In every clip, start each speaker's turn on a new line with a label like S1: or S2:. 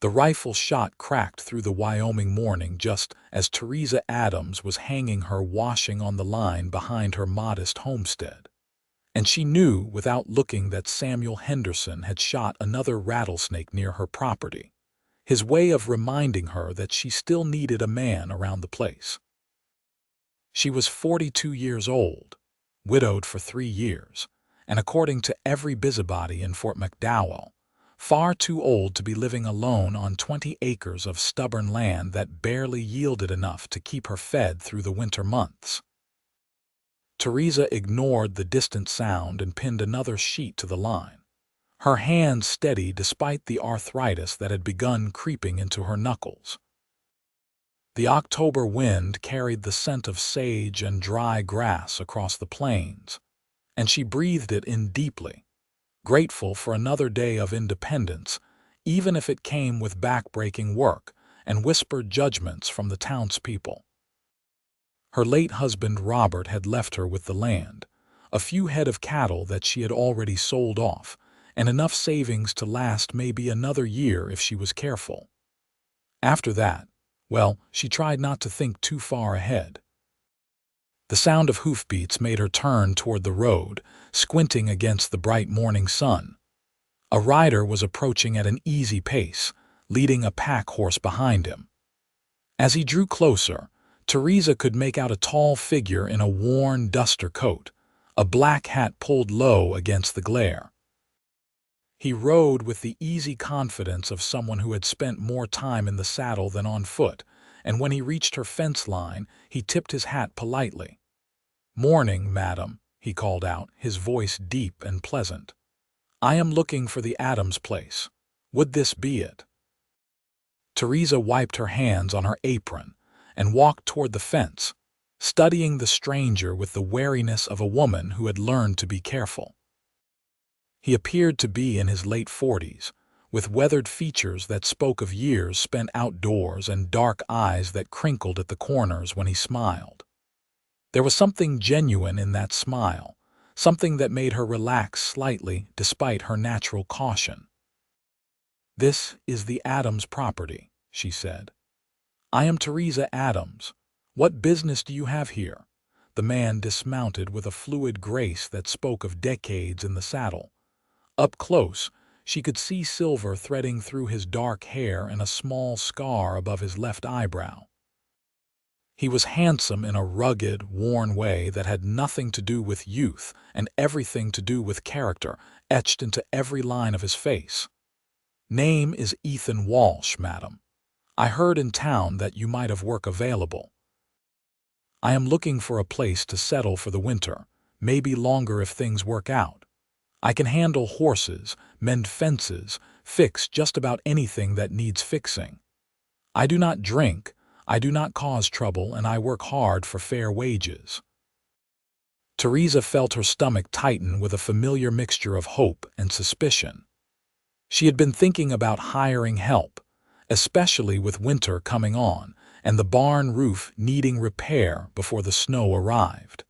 S1: The rifle shot cracked through the Wyoming morning just as Theresa Adams was hanging her washing on the line behind her modest homestead. And she knew without looking that Samuel Henderson had shot another rattlesnake near her property, his way of reminding her that she still needed a man around the place. She was 42 years old, widowed for 3 years, and according to every busybody in Fort McDowell, far too old to be living alone on 20 acres of stubborn land that barely yielded enough to keep her fed through the winter months. Theresa ignored the distant sound and pinned another sheet to the line, her hand steady despite the arthritis that had begun creeping into her knuckles. The October wind carried the scent of sage and dry grass across the plains, and she breathed it in deeply, grateful for another day of independence, even if it came with back-breaking work and whispered judgments from the townspeople. Her late husband Robert had left her with the land, a few head of cattle that she had already sold off, and enough savings to last maybe another year if she was careful. After that, well, she tried not to think too far ahead. The sound of hoofbeats made her turn toward the road, squinting against the bright morning sun. A rider was approaching at an easy pace, leading a pack horse behind him. As he drew closer, Theresa could make out a tall figure in a worn duster coat, a black hat pulled low against the glare. He rode with the easy confidence of someone who had spent more time in the saddle than on foot, and when he reached her fence line, he tipped his hat politely. "Morning, madam," he called out, his voice deep and pleasant. "I am looking for the Adams place. Would this be it?" Theresa wiped her hands on her apron and walked toward the fence, studying the stranger with the wariness of a woman who had learned to be careful. He appeared to be in his late 40s, with weathered features that spoke of years spent outdoors and dark eyes that crinkled at the corners when he smiled. There was something genuine in that smile, something that made her relax slightly despite her natural caution. "This is the Adams property," she said. "I am Theresa Adams. What business do you have here?" The man dismounted with a fluid grace that spoke of decades in the saddle. Up close, she could see silver threading through his dark hair and a small scar above his left eyebrow. He was handsome in a rugged, worn way that had nothing to do with youth and everything to do with character, etched into every line of his face. "Name is Ethan Walsh, madam. I heard in town that you might have work available. I am looking for a place to settle for the winter, maybe longer if things work out. I can handle horses, mend fences, fix just about anything that needs fixing. I do not drink, I do not cause trouble, and I work hard for fair wages." Theresa felt her stomach tighten with a familiar mixture of hope and suspicion. She had been thinking about hiring help, especially with winter coming on and the barn roof needing repair before the snow arrived.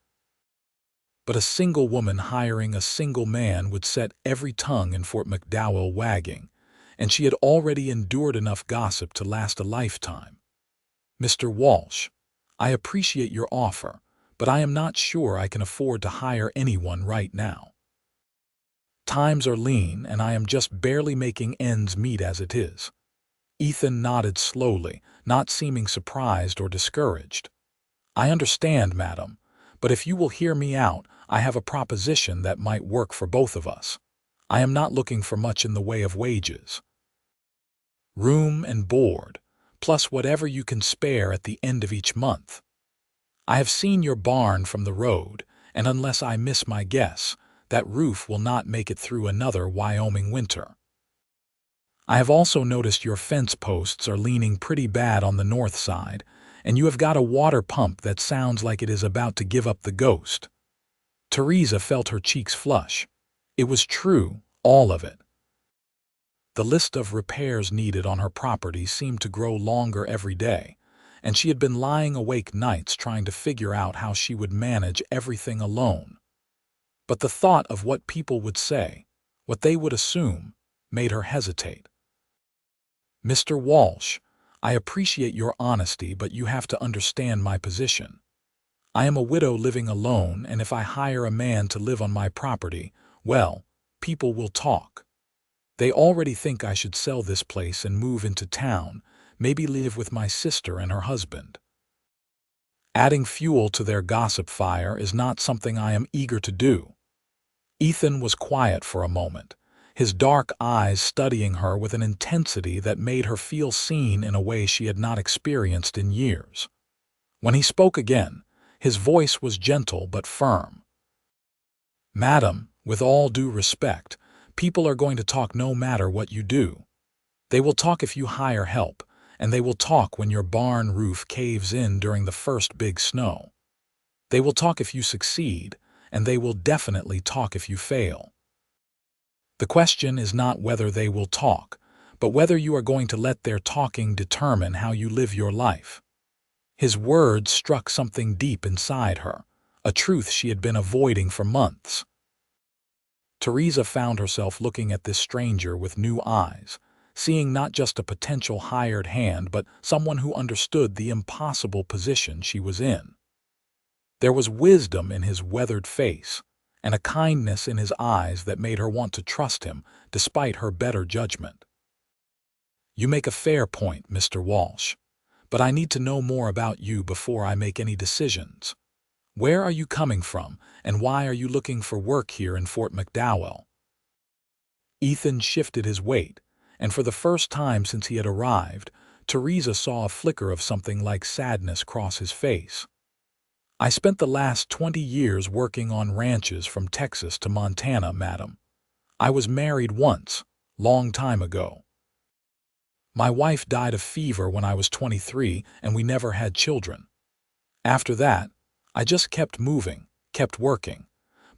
S1: But a single woman hiring a single man would set every tongue in Fort McDowell wagging, and she had already endured enough gossip to last a lifetime. "Mr. Walsh, I appreciate your offer, but I am not sure I can afford to hire anyone right now. Times are lean, and I am just barely making ends meet as it is." Ethan nodded slowly, not seeming surprised or discouraged. "I understand, madam, but if you will hear me out, I have a proposition that might work for both of us. I am not looking for much in the way of wages. Room and board, plus whatever you can spare at the end of each month. I have seen your barn from the road, and unless I miss my guess, that roof will not make it through another Wyoming winter. I have also noticed your fence posts are leaning pretty bad on the north side, and you have got a water pump that sounds like it is about to give up the ghost." Theresa felt her cheeks flush. It was true, all of it. The list of repairs needed on her property seemed to grow longer every day, and she had been lying awake nights trying to figure out how she would manage everything alone. But the thought of what people would say, what they would assume, made her hesitate. Mr. Walsh, I appreciate your honesty, but you have to understand my position. I am a widow living alone, and if I hire a man to live on my property, well, people will talk. They already think I should sell this place and move into town, maybe live with my sister and her husband. Adding fuel to their gossip fire is not something I am eager to do. Ethan was quiet for a moment, his dark eyes studying her with an intensity that made her feel seen in a way she had not experienced in years. When he spoke again, his voice was gentle but firm. "Madam, with all due respect, people are going to talk no matter what you do. They will talk if you hire help, and they will talk when your barn roof caves in during the first big snow. They will talk if you succeed, and they will definitely talk if you fail. The question is not whether they will talk, but whether you are going to let their talking determine how you live your life." His words struck something deep inside her, a truth she had been avoiding for months. Theresa found herself looking at this stranger with new eyes, seeing not just a potential hired hand but someone who understood the impossible position she was in. There was wisdom in his weathered face, and a kindness in his eyes that made her want to trust him despite her better judgment. "You make a fair point, Mr. Walsh, but I need to know more about you before I make any decisions. Where are you coming from, and why are you looking for work here in Fort McDowell?" Ethan shifted his weight, and for the first time since he had arrived, Theresa saw a flicker of something like sadness cross his face. "I spent the last 20 years working on ranches from Texas to Montana, madam. I was married once, long time ago. My wife died of fever when I was 23, and we never had children. After that, I just kept moving, kept working.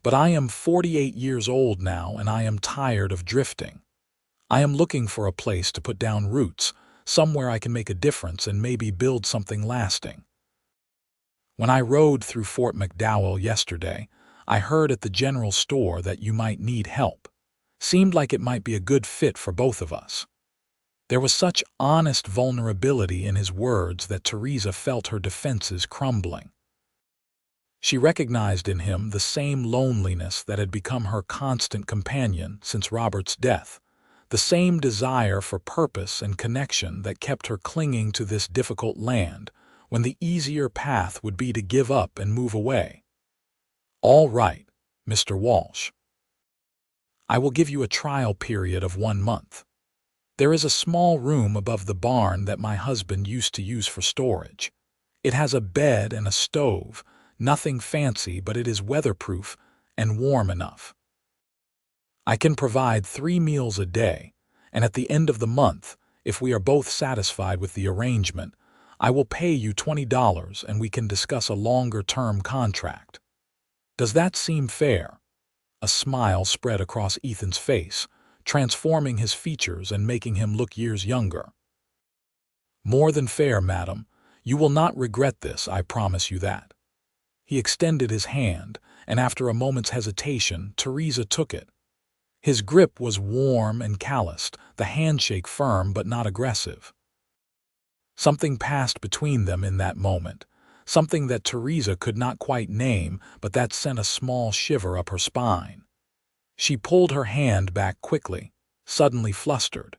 S1: But I am 48 years old now, and I am tired of drifting. I am looking for a place to put down roots, somewhere I can make a difference and maybe build something lasting. When I rode through Fort McDowell yesterday, I heard at the general store that you might need help. Seemed like it might be a good fit for both of us." There was such honest vulnerability in his words that Theresa felt her defenses crumbling. She recognized in him the same loneliness that had become her constant companion since Robert's death, the same desire for purpose and connection that kept her clinging to this difficult land, when the easier path would be to give up and move away. "All right, Mr. Walsh. I will give you a trial period of 1 month. There is a small room above the barn that my husband used to use for storage. It has a bed and a stove, nothing fancy, but it is weatherproof and warm enough. I can provide 3 meals a day, and at the end of the month, if we are both satisfied with the arrangement, I will pay you $20 and we can discuss a longer-term contract. Does that seem fair?" A smile spread across Ethan's face, transforming his features and making him look years younger. "More than fair, madam. You will not regret this, I promise you that." He extended his hand, and after a moment's hesitation, Theresa took it. His grip was warm and calloused, the handshake firm but not aggressive. Something passed between them in that moment, something that Theresa could not quite name, but that sent a small shiver up her spine. She pulled her hand back quickly, suddenly flustered.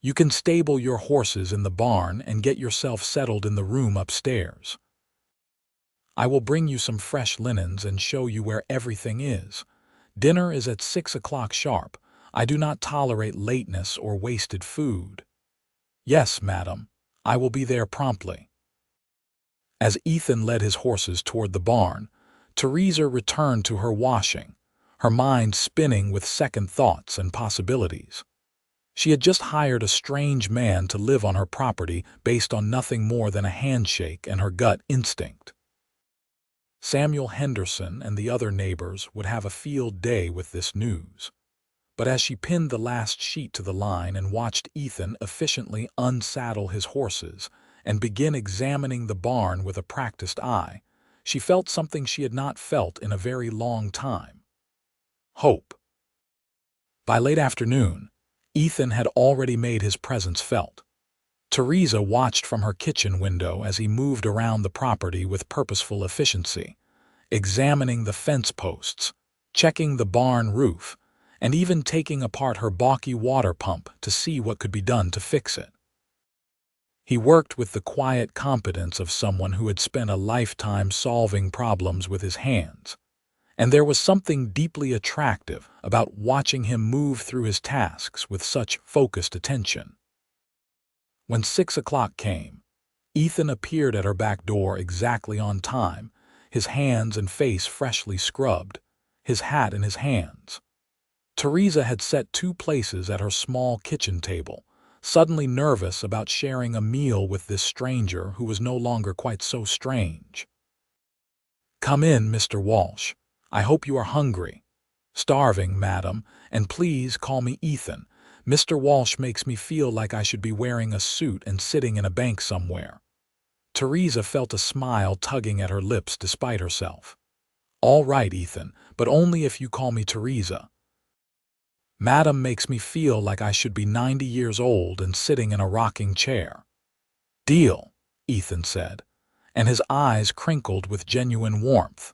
S1: "You can stable your horses in the barn and get yourself settled in the room upstairs. I will bring you some fresh linens and show you where everything is. Dinner is at 6 o'clock sharp. I do not tolerate lateness or wasted food." "Yes, madam. I will be there promptly." As Ethan led his horses toward the barn, Theresa returned to her washing, her mind spinning with second thoughts and possibilities. She had just hired a strange man to live on her property based on nothing more than a handshake and her gut instinct. Samuel Henderson and the other neighbors would have a field day with this news. But as she pinned the last sheet to the line and watched Ethan efficiently unsaddle his horses and begin examining the barn with a practiced eye, she felt something she had not felt in a very long time: hope. By late afternoon, Ethan had already made his presence felt. Theresa watched from her kitchen window as he moved around the property with purposeful efficiency, examining the fence posts, checking the barn roof, and even taking apart her balky water pump to see what could be done to fix it. He worked with the quiet competence of someone who had spent a lifetime solving problems with his hands, and there was something deeply attractive about watching him move through his tasks with such focused attention. When 6 o'clock came, Ethan appeared at her back door exactly on time, his hands and face freshly scrubbed, his hat in his hands. Theresa had set 2 places at her small kitchen table, suddenly nervous about sharing a meal with this stranger who was no longer quite so strange. "Come in, Mr. Walsh. I hope you are hungry." "Starving, madam, and please call me Ethan. Mr. Walsh makes me feel like I should be wearing a suit and sitting in a bank somewhere." Theresa felt a smile tugging at her lips despite herself. "All right, Ethan, but only if you call me Theresa. Madam makes me feel like I should be 90 years old and sitting in a rocking chair." "Deal," Ethan said, and his eyes crinkled with genuine warmth.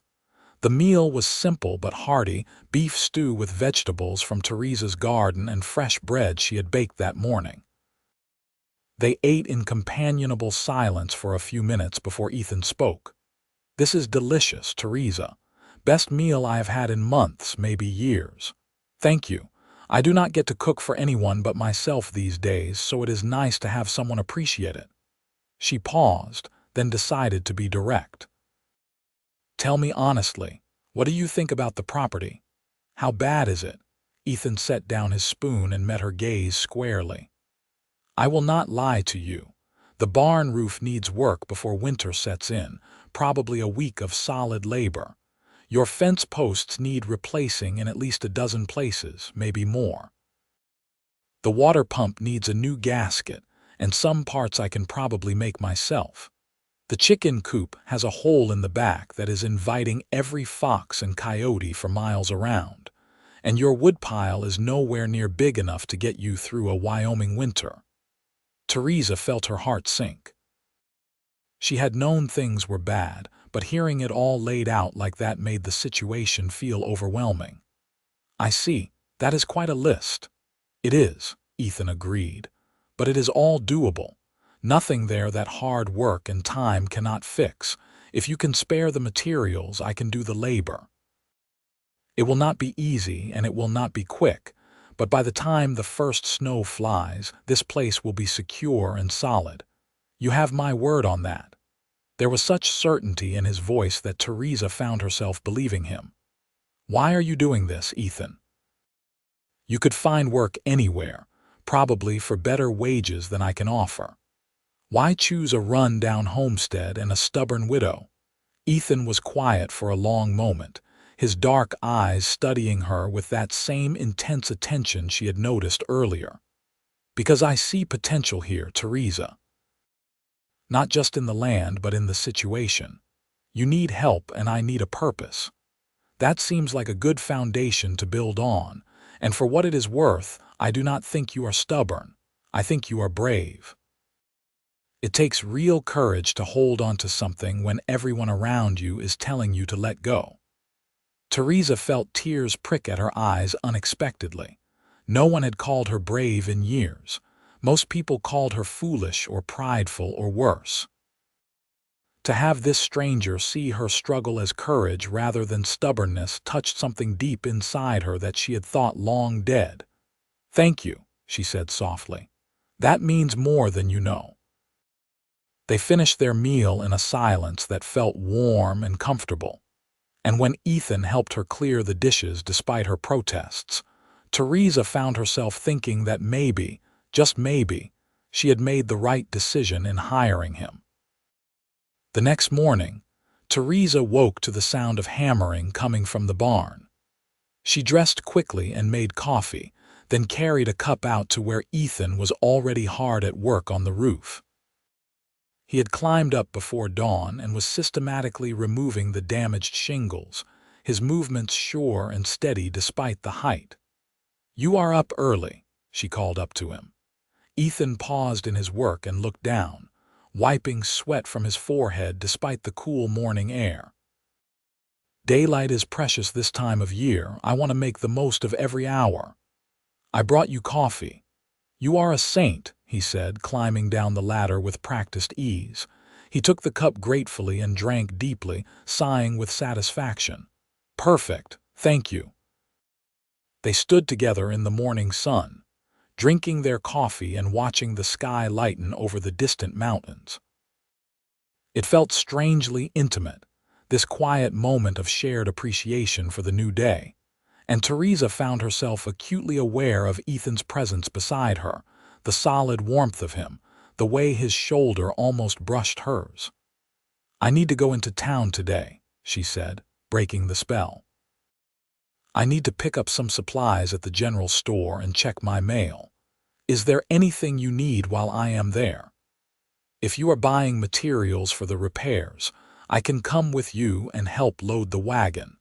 S1: The meal was simple but hearty, beef stew with vegetables from Theresa's garden and fresh bread she had baked that morning. They ate in companionable silence for a few minutes before Ethan spoke. "This is delicious, Theresa. Best meal I have had in months, maybe years. Thank you. I do not get to cook for anyone but myself these days, so it is nice to have someone appreciate it." She paused, then decided to be direct. "Tell me honestly, what do you think about the property? How bad is it?" Ethan set down his spoon and met her gaze squarely. "I will not lie to you. The barn roof needs work before winter sets in, probably a week of solid labor. Your fence posts need replacing in at least a dozen places, maybe more. The water pump needs a new gasket, and some parts I can probably make myself. The chicken coop has a hole in the back that is inviting every fox and coyote for miles around, and your woodpile is nowhere near big enough to get you through a Wyoming winter." Theresa felt her heart sink. She had known things were bad, but hearing it all laid out like that made the situation feel overwhelming. "I see, that is quite a list." "It is," Ethan agreed, "but it is all doable. Nothing there that hard work and time cannot fix. If you can spare the materials, I can do the labor. It will not be easy and it will not be quick, but by the time the first snow flies, this place will be secure and solid. You have my word on that." There was such certainty in his voice that Theresa found herself believing him. "Why are you doing this, Ethan? You could find work anywhere, probably for better wages than I can offer. Why choose a run-down homestead and a stubborn widow?" Ethan was quiet for a long moment, his dark eyes studying her with that same intense attention she had noticed earlier. "Because I see potential here, Theresa. Not just in the land, but in the situation. You need help and I need a purpose. That seems like a good foundation to build on, and for what it is worth, I do not think you are stubborn. I think you are brave. It takes real courage to hold on to something when everyone around you is telling you to let go." Theresa felt tears prick at her eyes unexpectedly. No one had called her brave in years. Most people called her foolish or prideful or worse. To have this stranger see her struggle as courage rather than stubbornness touched something deep inside her that she had thought long dead. "Thank you," she said softly. "That means more than you know." They finished their meal in a silence that felt warm and comfortable. And when Ethan helped her clear the dishes despite her protests, Theresa found herself thinking that maybe, just maybe, she had made the right decision in hiring him. The next morning, Theresa woke to the sound of hammering coming from the barn. She dressed quickly and made coffee, then carried a cup out to where Ethan was already hard at work on the roof. He had climbed up before dawn and was systematically removing the damaged shingles, his movements sure and steady despite the height. "You are up early," she called up to him. Ethan paused in his work and looked down, wiping sweat from his forehead despite the cool morning air. Daylight is precious this time of year. I want to make the most of every hour. I brought you coffee. You are a saint, he said, climbing down the ladder with practiced ease. He took the cup gratefully and drank deeply, sighing with satisfaction. Perfect, thank you. They stood together in the morning sun, drinking their coffee and watching the sky lighten over the distant mountains. It felt strangely intimate, this quiet moment of shared appreciation for the new day, and Theresa found herself acutely aware of Ethan's presence beside her, the solid warmth of him, the way his shoulder almost brushed hers. I need to go into town today, she said, breaking the spell. I need to pick up some supplies at the general store and check my mail. Is there anything you need while I am there? If you are buying materials for the repairs, I can come with you and help load the wagon.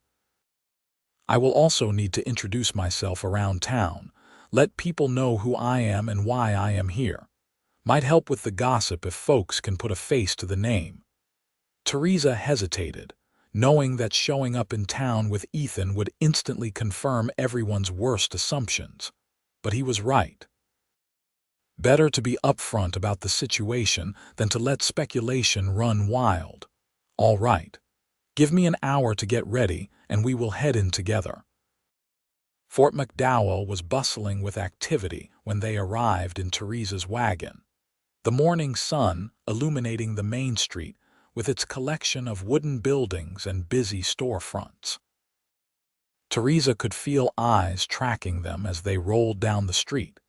S1: I will also need to introduce myself around town, let people know who I am and why I am here. Might help with the gossip if folks can put a face to the name. Theresa hesitated, knowing that showing up in town with Ethan would instantly confirm everyone's worst assumptions. But he was right. Better to be upfront about the situation than to let speculation run wild. All right. Give me an hour to get ready, and we will head in together. Fort McDowell was bustling with activity when they arrived in Theresa's wagon. The morning sun illuminating the main street with its collection of wooden buildings and busy storefronts. Theresa could feel eyes tracking them as they rolled down the street,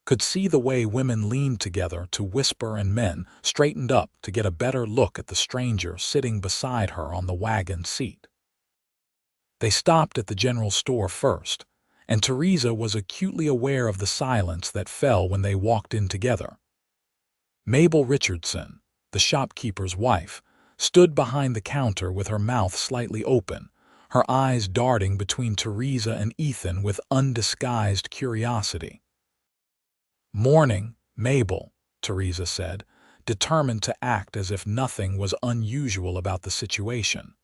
S1: could see the way women leaned together to whisper and men straightened up to get a better look at the stranger sitting beside her on the wagon seat. They stopped at the general store first, and Theresa was acutely aware of the silence that fell when they walked in together. Mabel Richardson, the shopkeeper's wife, stood behind the counter with her mouth slightly open, her eyes darting between Theresa and Ethan with undisguised curiosity. "Morning, Mabel," Theresa said, determined to act as if nothing was unusual about the situation.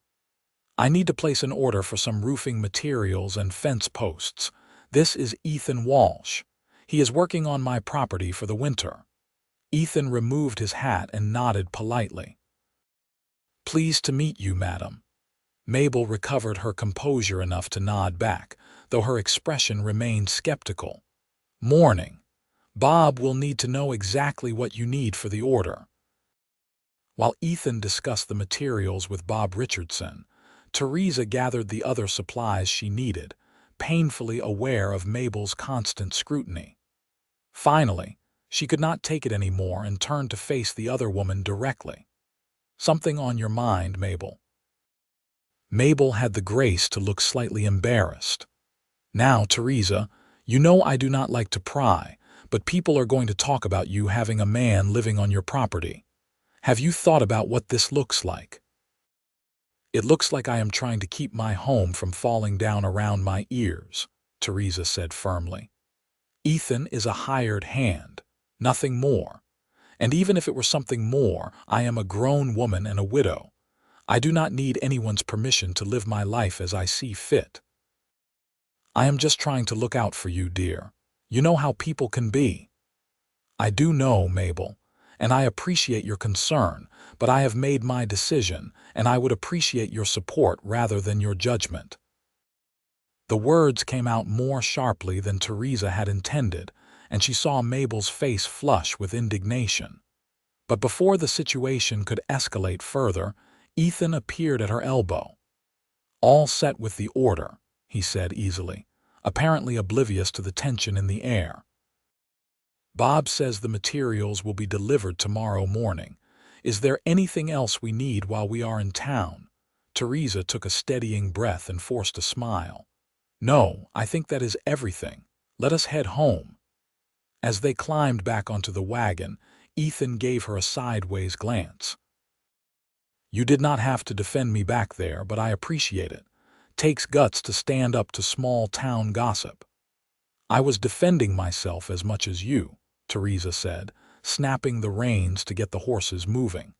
S1: "I need to place an order for some roofing materials and fence posts. This is Ethan Walsh. He is working on my property for the winter." Ethan removed his hat and nodded politely. "Pleased to meet you, madam." Mabel recovered her composure enough to nod back, though her expression remained skeptical. "Morning. Bob will need to know exactly what you need for the order." While Ethan discussed the materials with Bob Richardson, Theresa gathered the other supplies she needed, painfully aware of Mabel's constant scrutiny. Finally, she could not take it anymore and turned to face the other woman directly. "Something on your mind, Mabel?" Mabel had the grace to look slightly embarrassed. "Now, Theresa, you know I do not like to pry, but people are going to talk about you having a man living on your property. Have you thought about what this looks like?" "It looks like I am trying to keep my home from falling down around my ears," Theresa said firmly. "Ethan is a hired hand, nothing more. And even if it were something more, I am a grown woman and a widow. I do not need anyone's permission to live my life as I see fit. I am just trying to look out for you, dear. You know how people can be." "I do know, Mabel, and I appreciate your concern, but I have made my decision, and I would appreciate your support rather than your judgment." The words came out more sharply than Theresa had intended, and she saw Mabel's face flush with indignation. But before the situation could escalate further, Ethan appeared at her elbow. "All set with the order," he said easily, apparently oblivious to the tension in the air. "Bob says the materials will be delivered tomorrow morning. Is there anything else we need while we are in town?" Theresa took a steadying breath and forced a smile. "No, I think that is everything. Let us head home." As they climbed back onto the wagon, Ethan gave her a sideways glance. "You did not have to defend me back there, but I appreciate it. Takes guts to stand up to small-town gossip." "I was defending myself as much as you," Theresa said, snapping the reins to get the horses moving.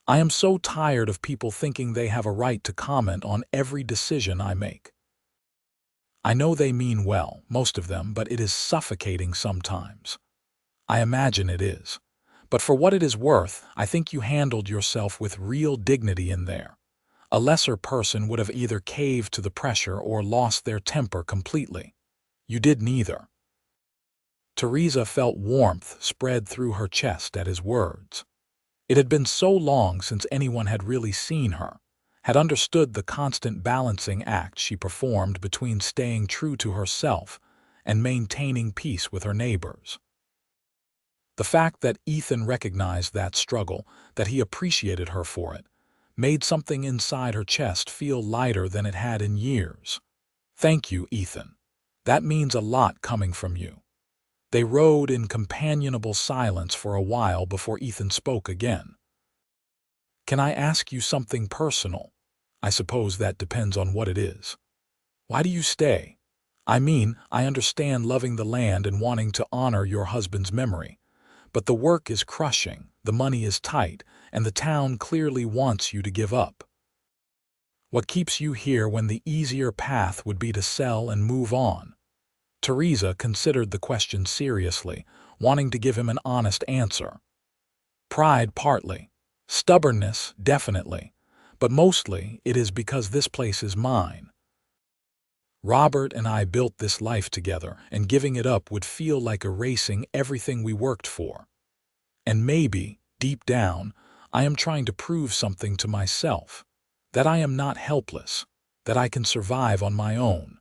S1: "I am so tired of people thinking they have a right to comment on every decision I make. I know they mean well, most of them, but it is suffocating sometimes. I imagine it is. But for what it is worth, I think you handled yourself with real dignity in there. A lesser person would have either caved to the pressure or lost their temper completely. You did neither." Theresa felt warmth spread through her chest at his words. It had been so long since anyone had really seen her, had understood the constant balancing act she performed between staying true to herself and maintaining peace with her neighbors. The fact that Ethan recognized that struggle, that he appreciated her for it, made something inside her chest feel lighter than it had in years. "Thank you, Ethan. That means a lot coming from you." They rode in companionable silence for a while before Ethan spoke again. "Can I ask you something personal? I suppose that depends on what it is. Why do you stay? I mean, I understand loving the land and wanting to honor your husband's memory. But the work is crushing, the money is tight, and the town clearly wants you to give up. What keeps you here when the easier path would be to sell and move on?" Theresa considered the question seriously, wanting to give him an honest answer. "Pride partly. Stubbornness, definitely. But mostly it is because this place is mine. Robert and I built this life together, and giving it up would feel like erasing everything we worked for. And maybe, deep down, I am trying to prove something to myself, that I am not helpless, that I can survive on my own,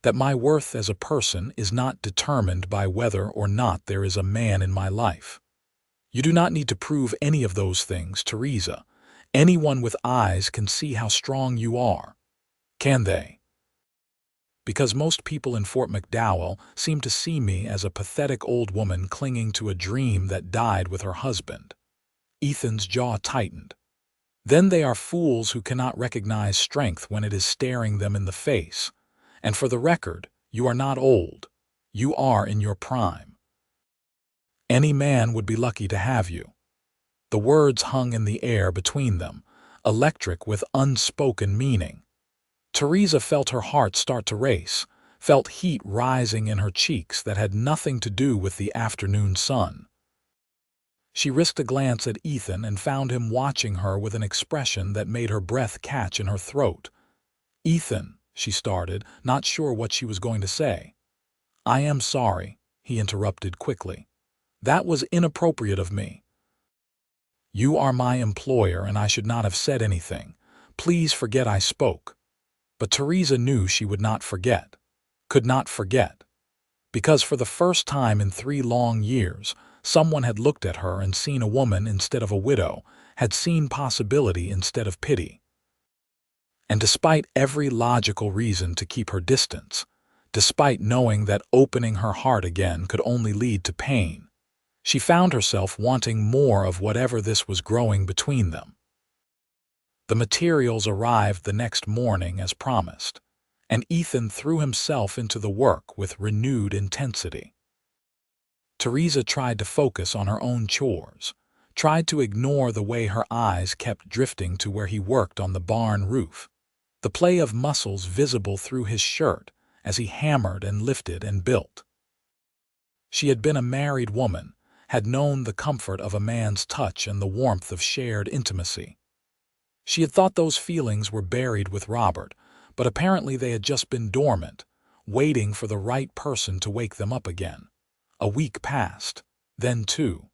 S1: that my worth as a person is not determined by whether or not there is a man in my life. You do not need to prove any of those things, Theresa. Anyone with eyes can see how strong you are. Can they? Because most people in Fort McDowell seem to see me as a pathetic old woman clinging to a dream that died with her husband." Ethan's jaw tightened. "Then they are fools who cannot recognize strength when it is staring them in the face. And for the record, you are not old. You are in your prime. Any man would be lucky to have you." The words hung in the air between them, electric with unspoken meaning. Theresa felt her heart start to race, felt heat rising in her cheeks that had nothing to do with the afternoon sun. She risked a glance at Ethan and found him watching her with an expression that made her breath catch in her throat. "Ethan," she started, not sure what she was going to say. "I am sorry," he interrupted quickly. "That was inappropriate of me. You are my employer and I should not have said anything. Please forget I spoke." But Theresa knew she would not forget, could not forget, because for the first time in 3 long years, someone had looked at her and seen a woman instead of a widow, had seen possibility instead of pity. And despite every logical reason to keep her distance, despite knowing that opening her heart again could only lead to pain, she found herself wanting more of whatever this was growing between them. The materials arrived the next morning as promised, and Ethan threw himself into the work with renewed intensity. Theresa tried to focus on her own chores, tried to ignore the way her eyes kept drifting to where he worked on the barn roof, the play of muscles visible through his shirt as he hammered and lifted and built. She had been a married woman, had known the comfort of a man's touch and the warmth of shared intimacy. She had thought those feelings were buried with Robert, but apparently they had just been dormant, waiting for the right person to wake them up again. A week passed, then 2.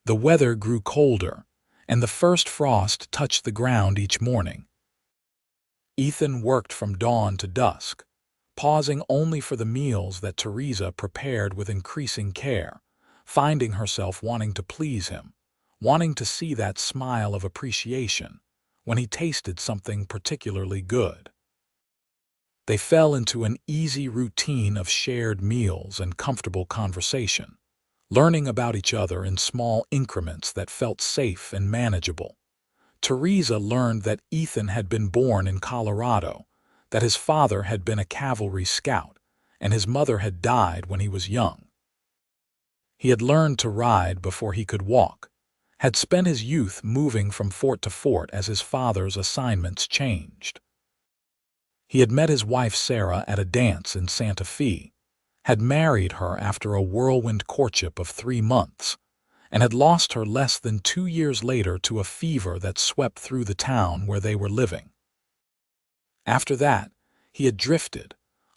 S1: The weather grew colder, and the first frost touched the ground each morning. Ethan worked from dawn to dusk, pausing only for the meals that Theresa prepared with increasing care, finding herself wanting to please him, wanting to see that smile of appreciation when he tasted something particularly good. They fell into an easy routine of shared meals and comfortable conversation, learning about each other in small increments that felt safe and manageable. Theresa learned that Ethan had been born in Colorado, that his father had been a cavalry scout, and his mother had died when he was young. He had learned to ride before he could walk, had spent his youth moving from fort to fort as his father's assignments changed. He had met his wife Sarah at a dance in Santa Fe, had married her after a whirlwind courtship of 3 months, and had lost her less than 2 years later to a fever that swept through the town where they were living. After that, he had drifted,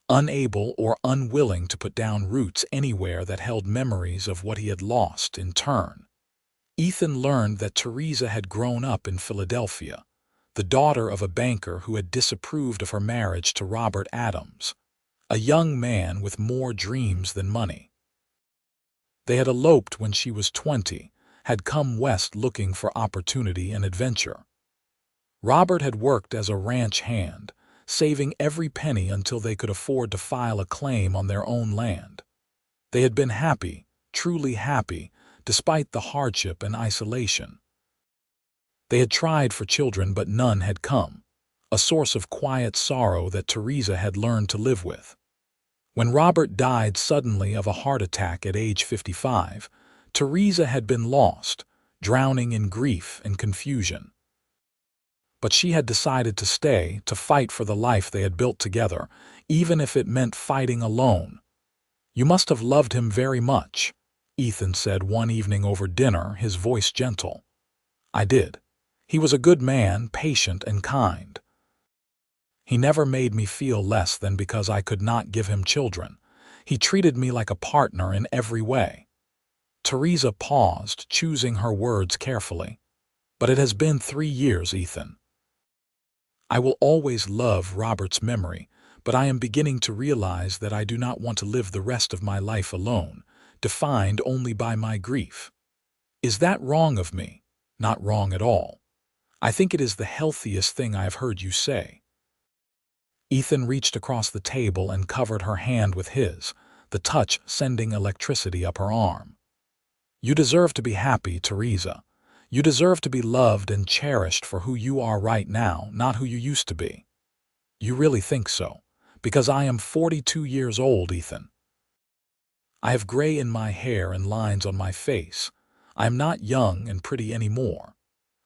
S1: unable or unwilling to put down roots anywhere that held memories of what he had lost in turn. Ethan learned that Theresa had grown up in Philadelphia, the daughter of a banker who had disapproved of her marriage to Robert Adams, a young man with more dreams than money. They had eloped when she was 20, had come west looking for opportunity and adventure. Robert had worked as a ranch hand, saving every penny until they could afford to file a claim on their own land. They had been happy, truly happy, despite the hardship and isolation. They had tried for children, but none had come, a source of quiet sorrow that Theresa had learned to live with. When Robert died suddenly of a heart attack at age 55, Theresa had been lost, drowning in grief and confusion. But she had decided to stay, to fight for the life they had built together, even if it meant fighting alone. "You must have loved him very much," Ethan said one evening over dinner, his voice gentle. "I did. He was a good man, patient and kind. He never made me feel less than because I could not give him children. He treated me like a partner in every way." Theresa paused, choosing her words carefully. "But it has been 3 years, Ethan. I will always love Robert's memory, but I am beginning to realize that I do not want to live the rest of my life alone, defined only by my grief. Is that wrong of me? Not wrong at all. I think it is the healthiest thing I have heard you say." Ethan reached across the table and covered her hand with his, the touch sending electricity up her arm. "You deserve to be happy, Theresa. You deserve to be loved and cherished for who you are right now, not who you used to be." "You really think so? Because I am 42 years old, Ethan. I have gray in my hair and lines on my face. I am not young and pretty anymore.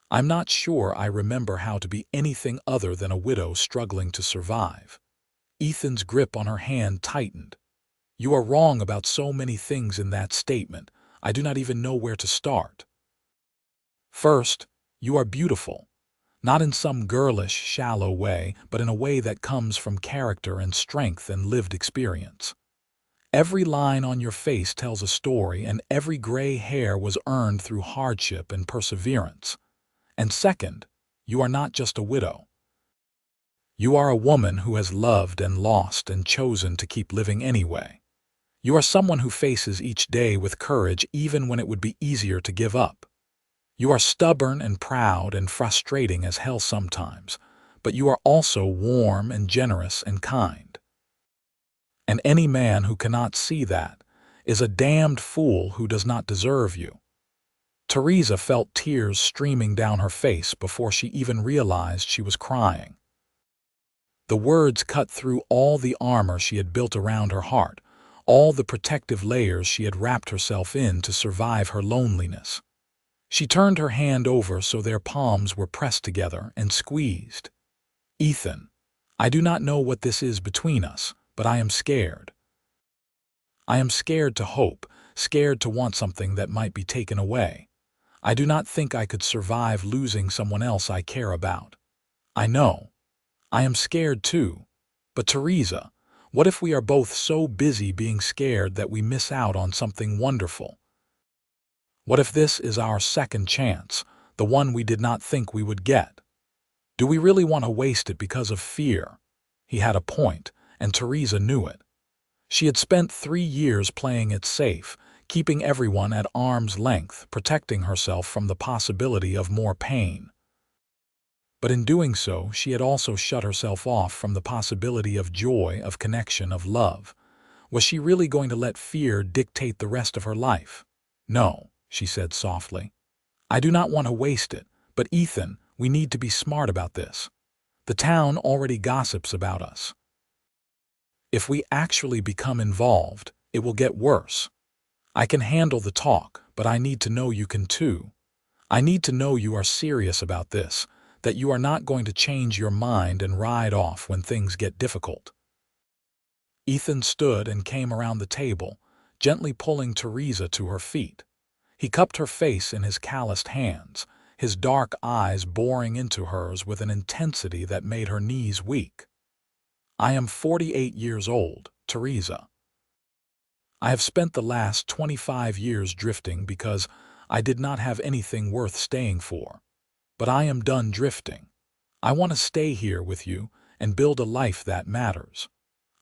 S1: I'm not sure I remember how to be anything other than a widow struggling to survive." Ethan's grip on her hand tightened. "You are wrong about so many things in that statement. I do not even know where to start. First, you are beautiful. Not in some girlish, shallow way, but in a way that comes from character and strength and lived experience. Every line on your face tells a story, and every gray hair was earned through hardship and perseverance. And second, you are not just a widow. You are a woman who has loved and lost and chosen to keep living anyway. You are someone who faces each day with courage even when it would be easier to give up. You are stubborn and proud and frustrating as hell sometimes, but you are also warm and generous and kind. And any man who cannot see that is a damned fool who does not deserve you." Theresa felt tears streaming down her face before she even realized she was crying. The words cut through all the armor she had built around her heart, all the protective layers she had wrapped herself in to survive her loneliness. She turned her hand over so their palms were pressed together and squeezed. "Ethan, I do not know what this is between us, but I am scared. I am scared to hope, scared to want something that might be taken away. I do not think I could survive losing someone else I care about. I know. I am scared too. But Theresa, what if we are both so busy being scared that we miss out on something wonderful? What if this is our second chance, the one we did not think we would get? Do we really want to waste it because of fear?" He had a point, and Theresa knew it. She had spent 3 years playing it safe, keeping everyone at arm's length, protecting herself from the possibility of more pain. But in doing so, she had also shut herself off from the possibility of joy, of connection, of love. Was she really going to let fear dictate the rest of her life? "No," she said softly. "I do not want to waste it, but Ethan, we need to be smart about this. The town already gossips about us. If we actually become involved, it will get worse. I can handle the talk, but I need to know you can too. I need to know you are serious about this, that you are not going to change your mind and ride off when things get difficult." Ethan stood and came around the table, gently pulling Theresa to her feet. He cupped her face in his calloused hands, his dark eyes boring into hers with an intensity that made her knees weak. "I am 48 years old, Theresa. I have spent the last 25 years drifting because I did not have anything worth staying for. But I am done drifting. I want to stay here with you and build a life that matters.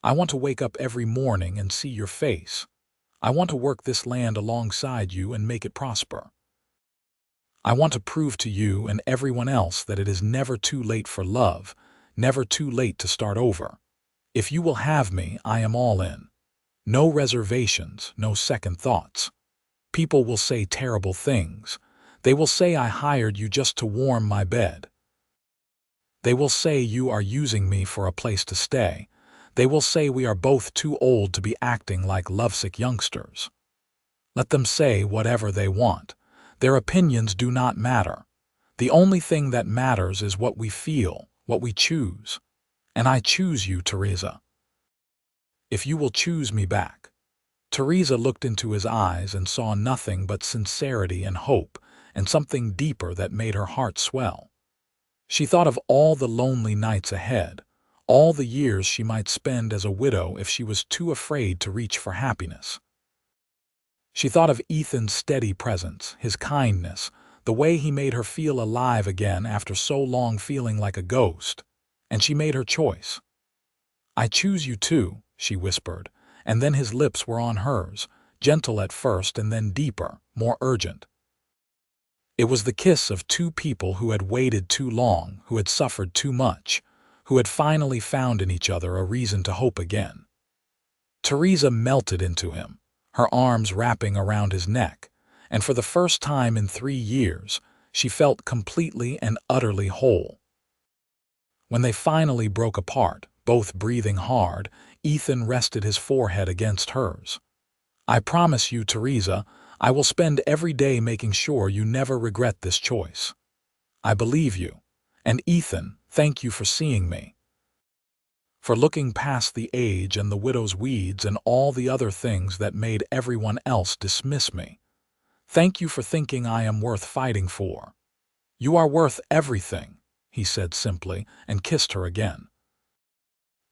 S1: I want to wake up every morning and see your face. I want to work this land alongside you and make it prosper. I want to prove to you and everyone else that it is never too late for love, never too late to start over. If you will have me, I am all in. No reservations, no second thoughts. People will say terrible things. They will say I hired you just to warm my bed. They will say you are using me for a place to stay. They will say we are both too old to be acting like lovesick youngsters. Let them say whatever they want. Their opinions do not matter. The only thing that matters is what we feel, what we choose. And I choose you, Theresa. If you will choose me back." Theresa looked into his eyes and saw nothing but sincerity and hope, and something deeper that made her heart swell. She thought of all the lonely nights ahead, all the years she might spend as a widow if she was too afraid to reach for happiness. She thought of Ethan's steady presence, his kindness, the way he made her feel alive again after so long feeling like a ghost, and she made her choice. "I choose you too," she whispered, and then his lips were on hers, gentle at first and then deeper, more urgent. It was the kiss of two people who had waited too long, who had suffered too much, who had finally found in each other a reason to hope again. Theresa melted into him, her arms wrapping around his neck, and for the first time in 3 years, she felt completely and utterly whole. When they finally broke apart, both breathing hard, Ethan rested his forehead against hers. "I promise you, Theresa, I will spend every day making sure you never regret this choice. I believe you. And Ethan, thank you for seeing me. For looking past the age and the widow's weeds and all the other things that made everyone else dismiss me. Thank you for thinking I am worth fighting for. You are worth everything," he said simply, and kissed her again.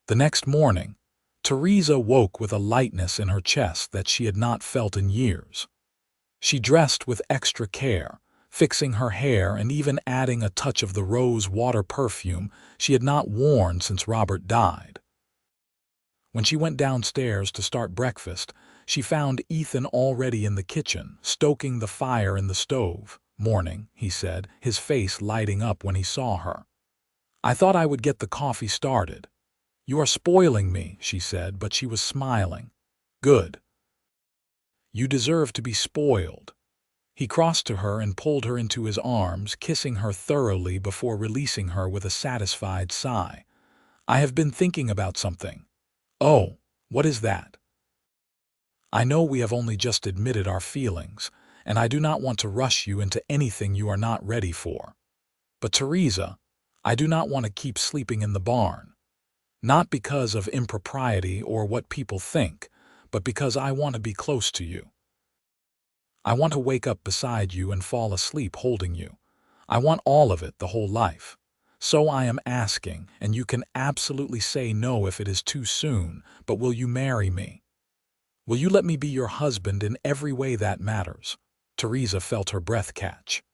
S1: The next morning, Theresa woke with a lightness in her chest that she had not felt in years. She dressed with extra care, fixing her hair and even adding a touch of the rose water perfume she had not worn since Robert died. When she went downstairs to start breakfast, she found Ethan already in the kitchen, stoking the fire in the stove. "Morning," he said, his face lighting up when he saw her. "I thought I would get the coffee started." "You are spoiling me," she said, but she was smiling. "Good. You deserve to be spoiled." He crossed to her and pulled her into his arms, kissing her thoroughly before releasing her with a satisfied sigh. "I have been thinking about something." "Oh, what is that?" "I know we have only just admitted our feelings, and I do not want to rush you into anything you are not ready for. But Theresa, I do not want to keep sleeping in the barn. Not because of impropriety or what people think, but because I want to be close to you. I want to wake up beside you and fall asleep holding you. I want all of it, the whole life. So I am asking, and you can absolutely say no if it is too soon, but will you marry me? Will you let me be your husband in every way that matters?" Theresa felt her breath catch.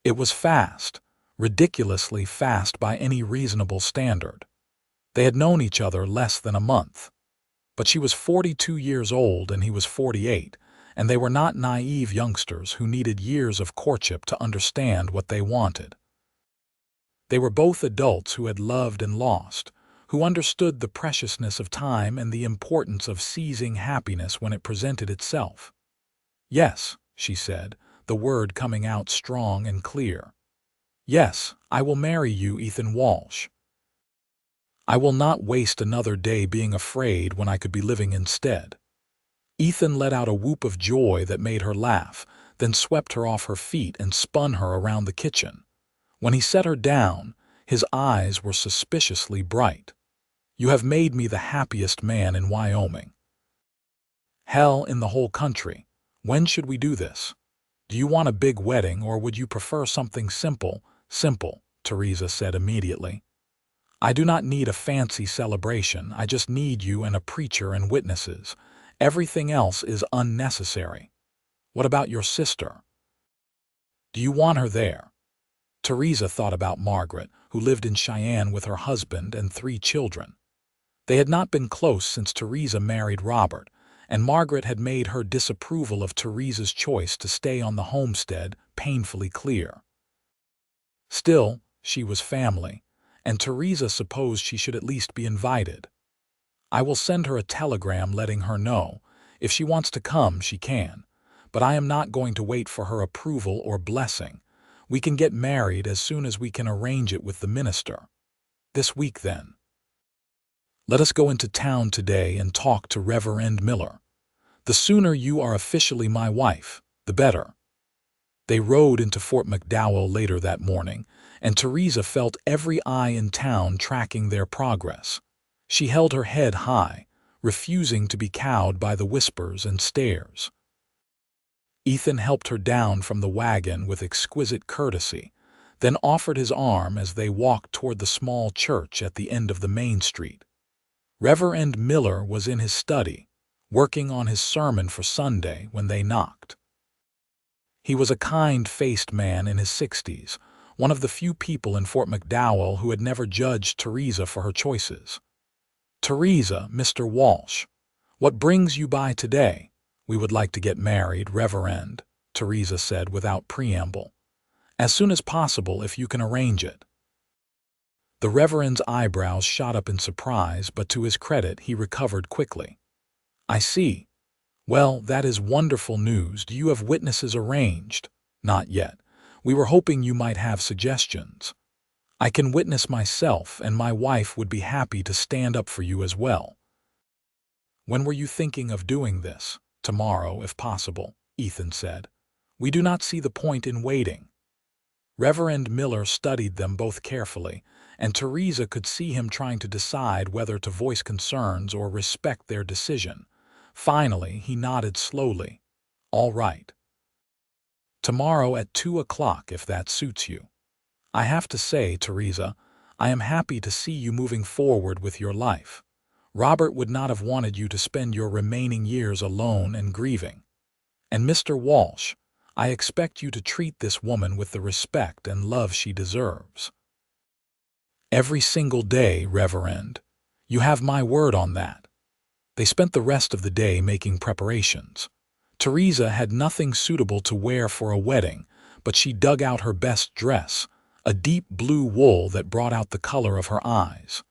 S1: It was fast, ridiculously fast by any reasonable standard. They had known each other less than a month. But she was 42 years old and he was 48, and they were not naive youngsters who needed years of courtship to understand what they wanted. They were both adults who had loved and lost, who understood the preciousness of time and the importance of seizing happiness when it presented itself. "Yes," she said, the word coming out strong and clear. "Yes, I will marry you, Ethan Walsh. I will not waste another day being afraid when I could be living instead." Ethan let out a whoop of joy that made her laugh, then swept her off her feet and spun her around the kitchen. When he set her down, his eyes were suspiciously bright. "You have made me the happiest man in Wyoming. Hell, in the whole country. When should we do this? Do you want a big wedding, or would you prefer something simple?" "Simple," Theresa said immediately. "I do not need a fancy celebration. I just need you and a preacher and witnesses. Everything else is unnecessary." "What about your sister? Do you want her there?" Theresa thought about Margaret, who lived in Cheyenne with her husband and 3 children. They had not been close since Theresa married Robert, and Margaret had made her disapproval of Theresa's choice to stay on the homestead painfully clear. Still, she was family, and Theresa supposed she should at least be invited. "I will send her a telegram letting her know. If she wants to come, she can. But I am not going to wait for her approval or blessing. We can get married as soon as we can arrange it with the minister. This week, then. Let us go into town today and talk to Reverend Miller. The sooner you are officially my wife, the better." They rode into Fort McDowell later that morning, and Theresa felt every eye in town tracking their progress. She held her head high, refusing to be cowed by the whispers and stares. Ethan helped her down from the wagon with exquisite courtesy, then offered his arm as they walked toward the small church at the end of the main street. Reverend Miller was in his study, working on his sermon for Sunday when they knocked. He was a kind-faced man in his 60s, one of the few people in Fort McDowell who had never judged Theresa for her choices. "Theresa, Mr. Walsh, what brings you by today? We would like to get married, Reverend," Theresa said without preamble. "As soon as possible if you can arrange it." The Reverend's eyebrows shot up in surprise, but to his credit he recovered quickly. "I see. Well, that is wonderful news. Do you have witnesses arranged?" "Not yet. We were hoping you might have suggestions. I can witness myself, and my wife would be happy to stand up for you as well." "When were you thinking of doing this?" "Tomorrow, if possible," Ethan said. "We do not see the point in waiting." Reverend Miller studied them both carefully, and Theresa could see him trying to decide whether to voice concerns or respect their decision. Finally, he nodded slowly. "All right. Tomorrow at 2 o'clock, if that suits you. I have to say, Theresa, I am happy to see you moving forward with your life. Robert would not have wanted you to spend your remaining years alone and grieving. And Mr. Walsh, I expect you to treat this woman with the respect and love she deserves. Every single day, Reverend. You have my word on that." They spent the rest of the day making preparations. Theresa had nothing suitable to wear for a wedding, but she dug out her best dress, a deep blue wool that brought out the color of her eyes.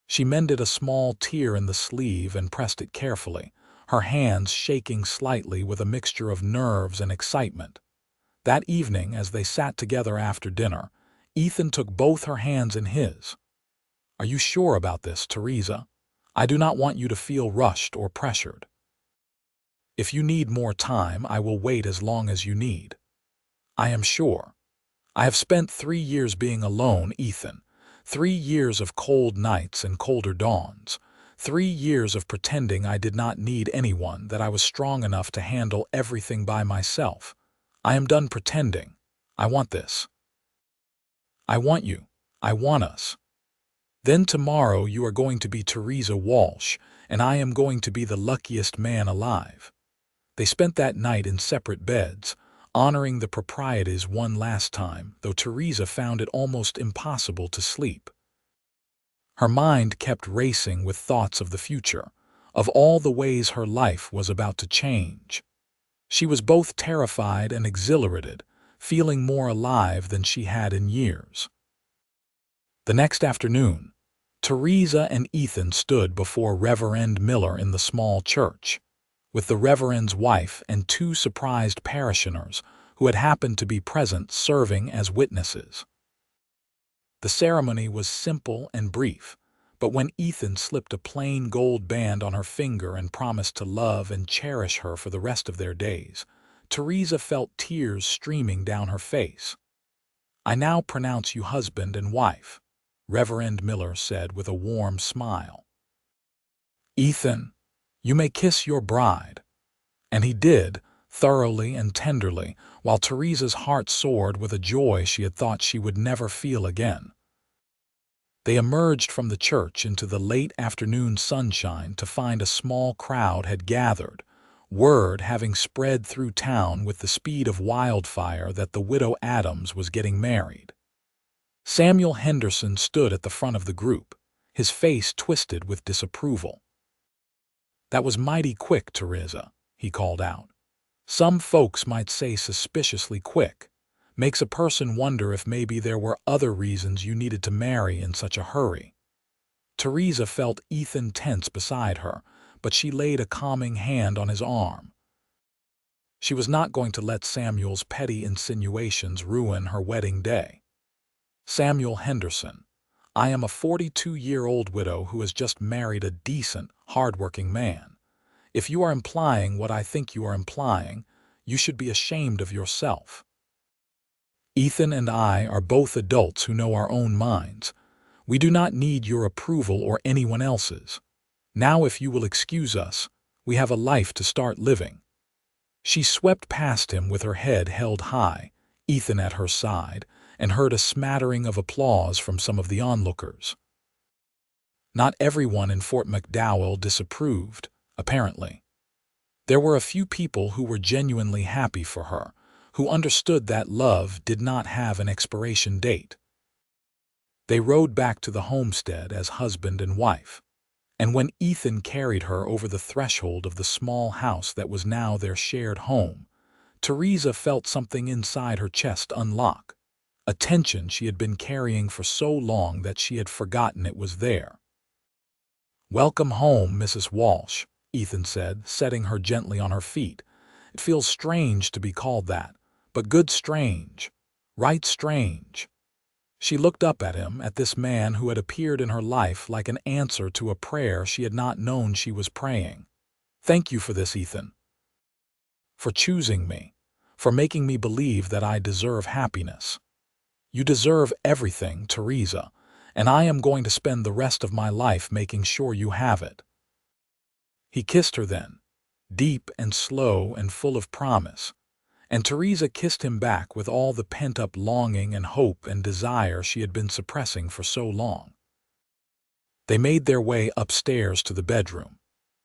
S1: She mended a small tear in the sleeve and pressed it carefully, her hands shaking slightly with a mixture of nerves and excitement. That evening, as they sat together after dinner, Ethan took both her hands in his. "Are you sure about this, Theresa? I do not want you to feel rushed or pressured. If you need more time, I will wait as long as you need. I am sure. I have spent 3 years being alone, Ethan. 3 years of cold nights and colder dawns. 3 years of pretending I did not need anyone, that I was strong enough to handle everything by myself. I am done pretending. I want this. I want you. I want us. Then tomorrow you are going to be Theresa Walsh, and I am going to be the luckiest man alive." They spent that night in separate beds, honoring the proprieties one last time, though Theresa found it almost impossible to sleep. Her mind kept racing with thoughts of the future, of all the ways her life was about to change. She was both terrified and exhilarated, feeling more alive than she had in years. The next afternoon, Theresa and Ethan stood before Reverend Miller in the small church, with the Reverend's wife and 2 surprised parishioners who had happened to be present serving as witnesses. The ceremony was simple and brief, But when Ethan slipped a plain gold band on her finger and promised to love and cherish her for the rest of their days, Theresa felt tears streaming down her face. "I now pronounce you husband and wife," Reverend Miller said with a warm smile. "Ethan, you may kiss your bride." And he did, thoroughly and tenderly, while Theresa's heart soared with a joy she had thought she would never feel again. They emerged from the church into the late afternoon sunshine to find a small crowd had gathered, word having spread through town with the speed of wildfire that the widow Adams was getting married. Samuel Henderson stood at the front of the group, his face twisted with disapproval. "That was mighty quick, Theresa," he called out. "Some folks might say suspiciously quick. Makes a person wonder if maybe there were other reasons you needed to marry in such a hurry." Theresa felt Ethan tense beside her, but she laid a calming hand on his arm. She was not going to let Samuel's petty insinuations ruin her wedding day. "Samuel Henderson, I am a 42-year-old widow who has just married a decent, hard-working man. If you are implying what I think you are implying, you should be ashamed of yourself. Ethan and I are both adults who know our own minds. We do not need your approval or anyone else's. Now, if you will excuse us, we have a life to start living." She swept past him with her head held high, Ethan at her side, and heard a smattering of applause from some of the onlookers. Not everyone in Fort McDowell disapproved, apparently. There were a few people who were genuinely happy for her, who understood that love did not have an expiration date. They rode back to the homestead as husband and wife, and when Ethan carried her over the threshold of the small house that was now their shared home, Theresa felt something inside her chest unlock, a tension she had been carrying for so long that she had forgotten it was there. "Welcome home, Mrs. Walsh," Ethan said, setting her gently on her feet. "It feels strange to be called that, but good strange, right strange." She looked up at him, at this man who had appeared in her life like an answer to a prayer she had not known she was praying. "Thank you for this, Ethan. For choosing me, for making me believe that I deserve happiness. You deserve everything, Theresa, and I am going to spend the rest of my life making sure you have it." He kissed her then, deep and slow and full of promise, and Theresa kissed him back with all the pent-up longing and hope and desire she had been suppressing for so long. They made their way upstairs to the bedroom,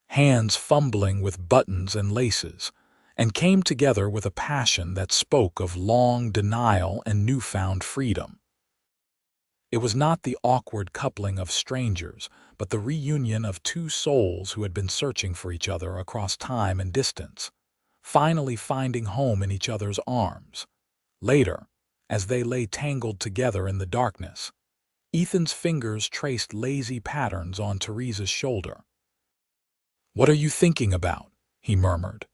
S1: hands fumbling with buttons and laces, and came together with a passion that spoke of long denial and newfound freedom. It was not the awkward coupling of strangers, but the reunion of two souls who had been searching for each other across time and distance, finally finding home in each other's arms. Later, as they lay tangled together in the darkness, Ethan's fingers traced lazy patterns on Theresa's shoulder. "What are you thinking about?" he murmured.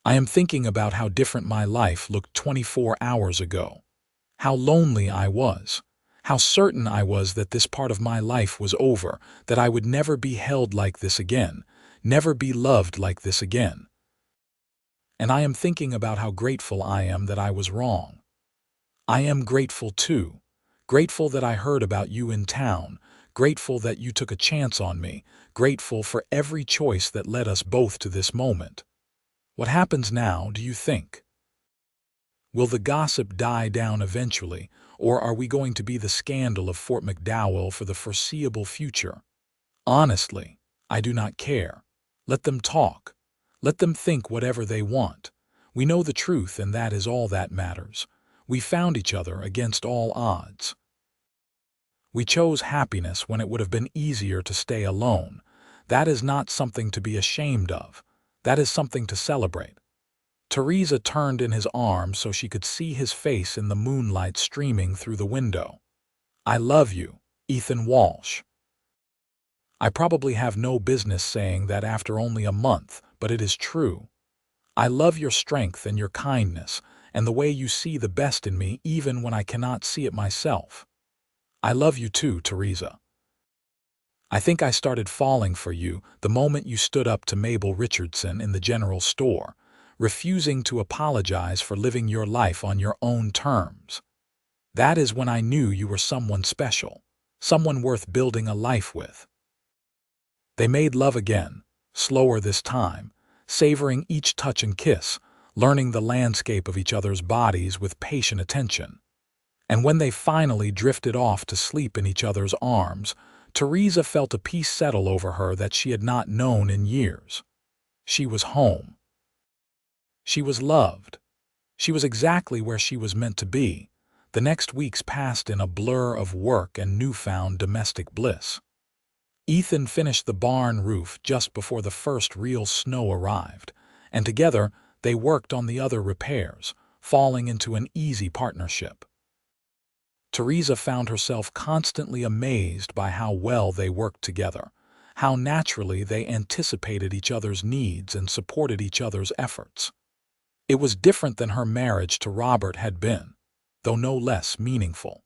S1: "I am thinking about how different my life looked 24 hours ago. How lonely I was. How certain I was that this part of my life was over, that I would never be held like this again, never be loved like this again. And I am thinking about how grateful I am that I was wrong. I am grateful too. Grateful that I heard about you in town. Grateful that you took a chance on me. Grateful for every choice that led us both to this moment. What happens now, do you think? Will the gossip die down eventually, or are we going to be the scandal of Fort McDowell for the foreseeable future? Honestly, I do not care. Let them talk. Let them think whatever they want. We know the truth, and that is all that matters. We found each other against all odds. We chose happiness when it would have been easier to stay alone. That is not something to be ashamed of. That is something to celebrate." Theresa turned in his arms so she could see his face in the moonlight streaming through the window. "I love you, Ethan Walsh. I probably have no business saying that after only a month, but it is true. I love your strength and your kindness, and the way you see the best in me even when I cannot see it myself. I love you too, Theresa." I think I started falling for you the moment you stood up to Mabel Richardson in the general store, refusing to apologize for living your life on your own terms. That is when I knew you were someone special, someone worth building a life with." They made love again, slower this time, savoring each touch and kiss, learning the landscape of each other's bodies with patient attention. And when they finally drifted off to sleep in each other's arms, Theresa felt a peace settle over her that she had not known in years. She was home. She was loved. She was exactly where she was meant to be. The next weeks passed in a blur of work and newfound domestic bliss. Ethan finished the barn roof just before the first real snow arrived, and together they worked on the other repairs, falling into an easy partnership. Theresa found herself constantly amazed by how well they worked together, how naturally they anticipated each other's needs and supported each other's efforts. It was different than her marriage to Robert had been, though no less meaningful.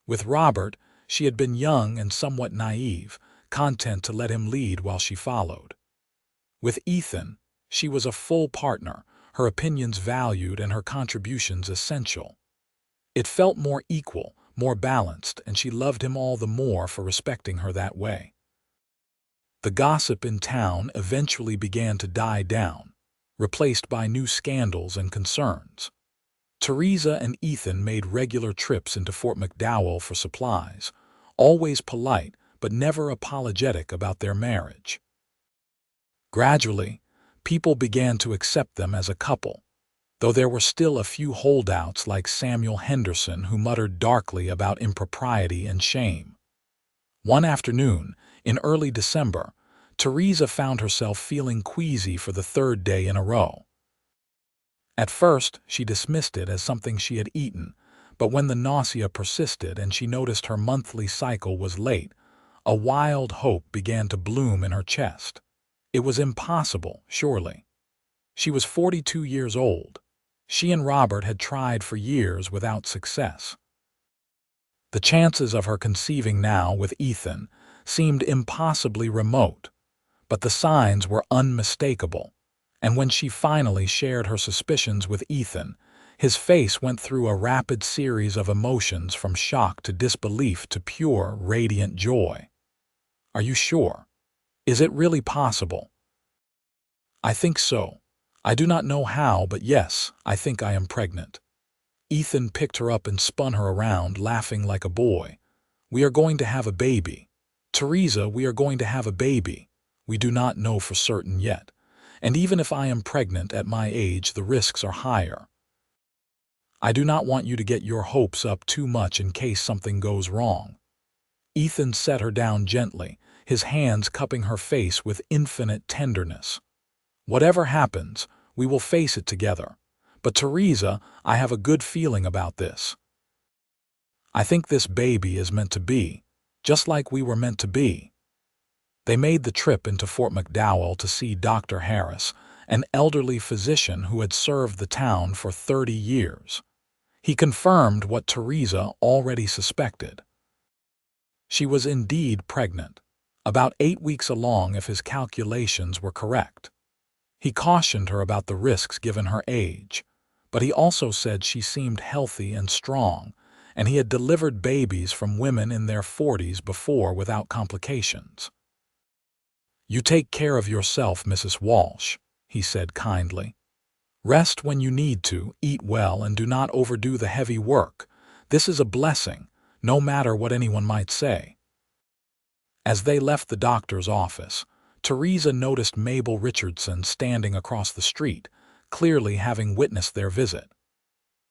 S1: With Robert, she had been young and somewhat naive, content to let him lead while she followed. With Ethan, she was a full partner, her opinions valued and her contributions essential. It felt more equal, more balanced, and she loved him all the more for respecting her that way. The gossip in town eventually began to die down, replaced by new scandals and concerns. Theresa and Ethan made regular trips into Fort McDowell for supplies, always polite but never apologetic about their marriage. Gradually, people began to accept them as a couple, though there were still a few holdouts like Samuel Henderson who muttered darkly about impropriety and shame. One afternoon, in early December, Theresa found herself feeling queasy for the third day in a row. At first, she dismissed it as something she had eaten, but when the nausea persisted and she noticed her monthly cycle was late, a wild hope began to bloom in her chest. It was impossible, surely. She was 42 years old. She and Robert had tried for years without success. The chances of her conceiving now with Ethan seemed impossibly remote, but the signs were unmistakable, and when she finally shared her suspicions with Ethan, his face went through a rapid series of emotions from shock to disbelief to pure, radiant joy. "Are you sure? Is it really possible?" "I think so. I do not know how, but yes, I think I am pregnant." Ethan picked her up and spun her around, laughing like a boy. "We are going to have a baby. Theresa, we are going to have a baby. We do not know for certain yet. And even if I am pregnant at my age, the risks are higher. I do not want you to get your hopes up too much in case something goes wrong." Ethan set her down gently, his hands cupping her face with infinite tenderness. "Whatever happens, we will face it together. But Theresa, I have a good feeling about this. I think this baby is meant to be, just like we were meant to be." They made the trip into Fort McDowell to see Dr. Harris, an elderly physician who had served the town for 30 years. He confirmed what Theresa already suspected. She was indeed pregnant, about 8 weeks along if his calculations were correct. He cautioned her about the risks given her age, but he also said she seemed healthy and strong, and he had delivered babies from women in their 40s before without complications. "You take care of yourself, Mrs. Walsh," he said kindly. "Rest when you need to, eat well, and do not overdo the heavy work. This is a blessing, no matter what anyone might say." As they left the doctor's office, Theresa noticed Mabel Richardson standing across the street, clearly having witnessed their visit.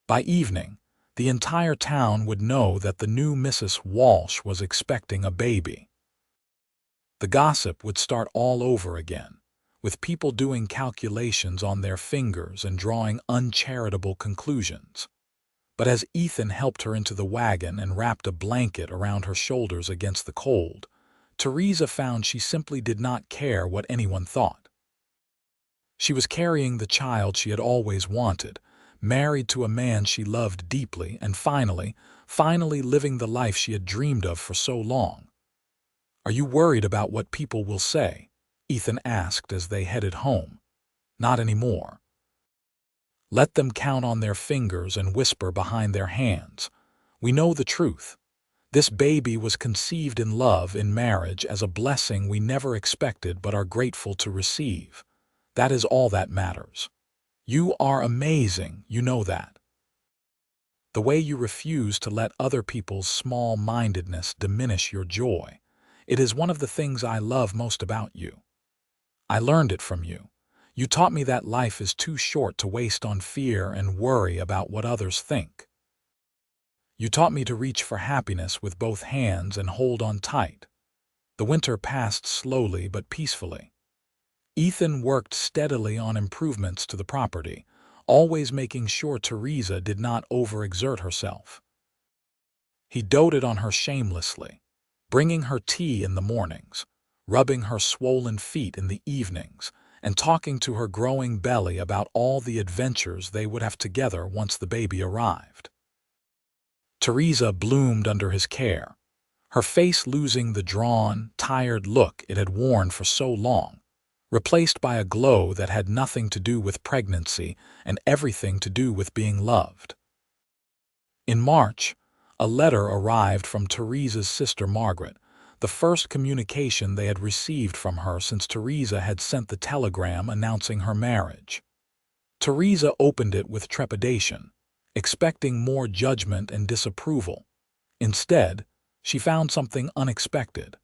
S1: By evening, the entire town would know that the new Mrs. Walsh was expecting a baby. The gossip would start all over again, with people doing calculations on their fingers and drawing uncharitable conclusions. But as Ethan helped her into the wagon and wrapped a blanket around her shoulders against the cold, Theresa found she simply did not care what anyone thought. She was carrying the child she had always wanted, married to a man she loved deeply, and finally living the life she had dreamed of for so long. "Are you worried about what people will say?" Ethan asked as they headed home. "Not anymore. Let them count on their fingers and whisper behind their hands. We know the truth. This baby was conceived in love, in marriage, as a blessing we never expected but are grateful to receive. That is all that matters. You are amazing, you know that. The way you refuse to let other people's small-mindedness diminish your joy. It is one of the things I love most about you. I learned it from you. You taught me that life is too short to waste on fear and worry about what others think. You taught me to reach for happiness with both hands and hold on tight." The winter passed slowly but peacefully. Ethan worked steadily on improvements to the property, always making sure Theresa did not overexert herself. He doted on her shamelessly, bringing her tea in the mornings, rubbing her swollen feet in the evenings, and talking to her growing belly about all the adventures they would have together once the baby arrived. Theresa bloomed under his care, her face losing the drawn, tired look it had worn for so long, replaced by a glow that had nothing to do with pregnancy and everything to do with being loved. In March, a letter arrived from Theresa's sister Margaret, the first communication they had received from her since Theresa had sent the telegram announcing her marriage. Theresa opened it with trepidation, expecting more judgment and disapproval. Instead, she found something unexpected.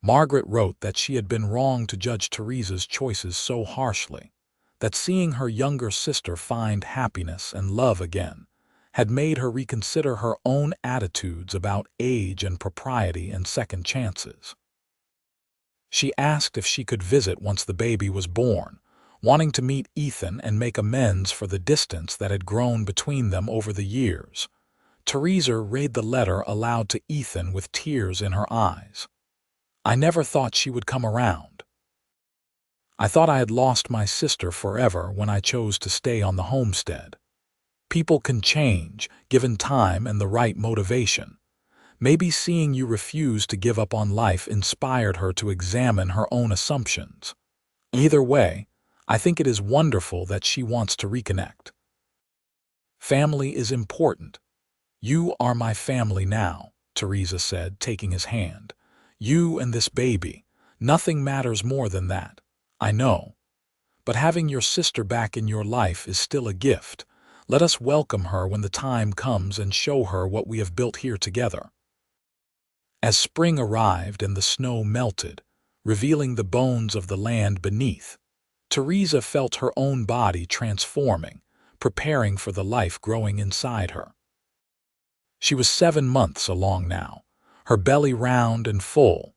S1: Margaret wrote that she had been wrong to judge Theresa's choices so harshly, that seeing her younger sister find happiness and love again had made her reconsider her own attitudes about age and propriety and second chances. She asked if she could visit once the baby was born, wanting to meet Ethan and make amends for the distance that had grown between them over the years. Theresa read the letter aloud to Ethan with tears in her eyes. "I never thought she would come around. I thought I had lost my sister forever when I chose to stay on the homestead. People can change, given time and the right motivation. Maybe seeing you refuse to give up on life inspired her to examine her own assumptions. Either way, I think it is wonderful that she wants to reconnect. Family is important. You are my family now," Theresa said, taking his hand. "You and this baby. Nothing matters more than that. I know. But having your sister back in your life is still a gift. Let us welcome her when the time comes and show her what we have built here together." As spring arrived and the snow melted, revealing the bones of the land beneath, Theresa felt her own body transforming, preparing for the life growing inside her. She was 7 months along now, her belly round and full,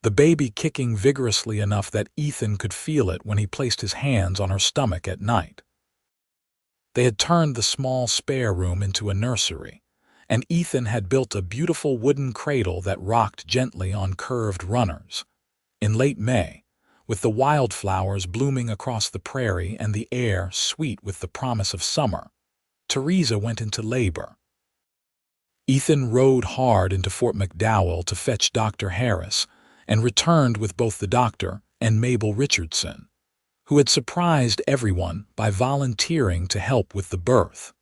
S1: the baby kicking vigorously enough that Ethan could feel it when he placed his hands on her stomach at night. They had turned the small spare room into a nursery, and Ethan had built a beautiful wooden cradle that rocked gently on curved runners. In late May, with the wildflowers blooming across the prairie and the air sweet with the promise of summer, Theresa went into labor. Ethan rode hard into Fort McDowell to fetch Dr. Harris and returned with both the doctor and Mabel Richardson, who had surprised everyone by volunteering to help with the birth.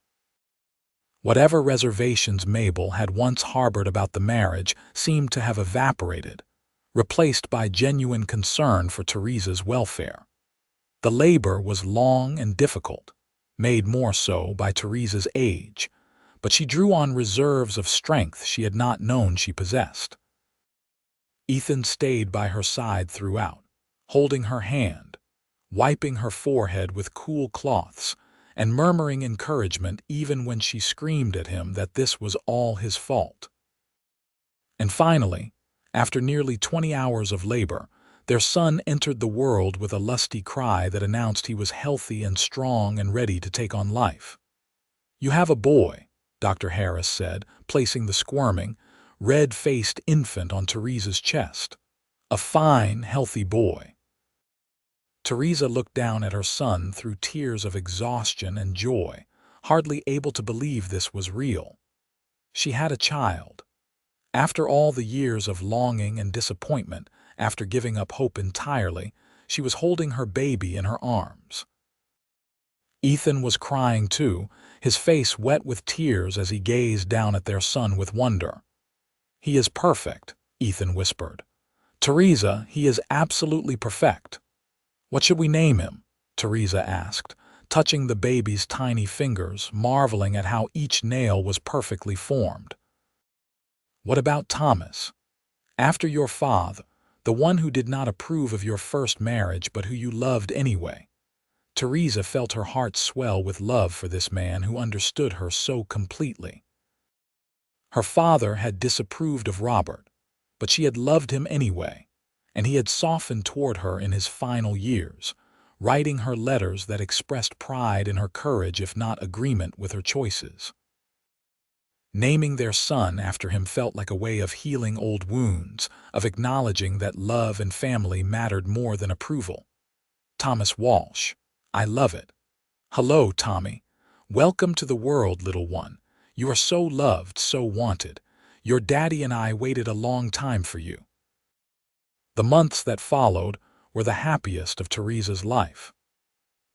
S1: Whatever reservations Mabel had once harbored about the marriage seemed to have evaporated, replaced by genuine concern for Theresa's welfare. The labor was long and difficult, made more so by Theresa's age, but she drew on reserves of strength she had not known she possessed. Ethan stayed by her side throughout, holding her hand, wiping her forehead with cool cloths, and murmuring encouragement even when she screamed at him that this was all his fault. And finally, after nearly 20 hours of labor, their son entered the world with a lusty cry that announced he was healthy and strong and ready to take on life. "You have a boy," Dr. Harris said, placing the squirming, red-faced infant on Theresa's chest. "A fine, healthy boy." Theresa looked down at her son through tears of exhaustion and joy, hardly able to believe this was real. She had a child. After all the years of longing and disappointment, after giving up hope entirely, she was holding her baby in her arms. Ethan was crying too, his face wet with tears as he gazed down at their son with wonder. "He is perfect," Ethan whispered. "Theresa, he is absolutely perfect." "What should we name him?" Theresa asked, touching the baby's tiny fingers, marveling at how each nail was perfectly formed. "What about Thomas? After your father, the one who did not approve of your first marriage but who you loved anyway." Theresa felt her heart swell with love for this man who understood her so completely. Her father had disapproved of Robert, but she had loved him anyway, and he had softened toward her in his final years, writing her letters that expressed pride in her courage if not agreement with her choices. Naming their son after him felt like a way of healing old wounds, of acknowledging that love and family mattered more than approval. Thomas Walsh. I love it. Hello, Tommy. Welcome to the world, little one. You are so loved, so wanted. Your daddy and I waited a long time for you. The months that followed were the happiest of Theresa's life.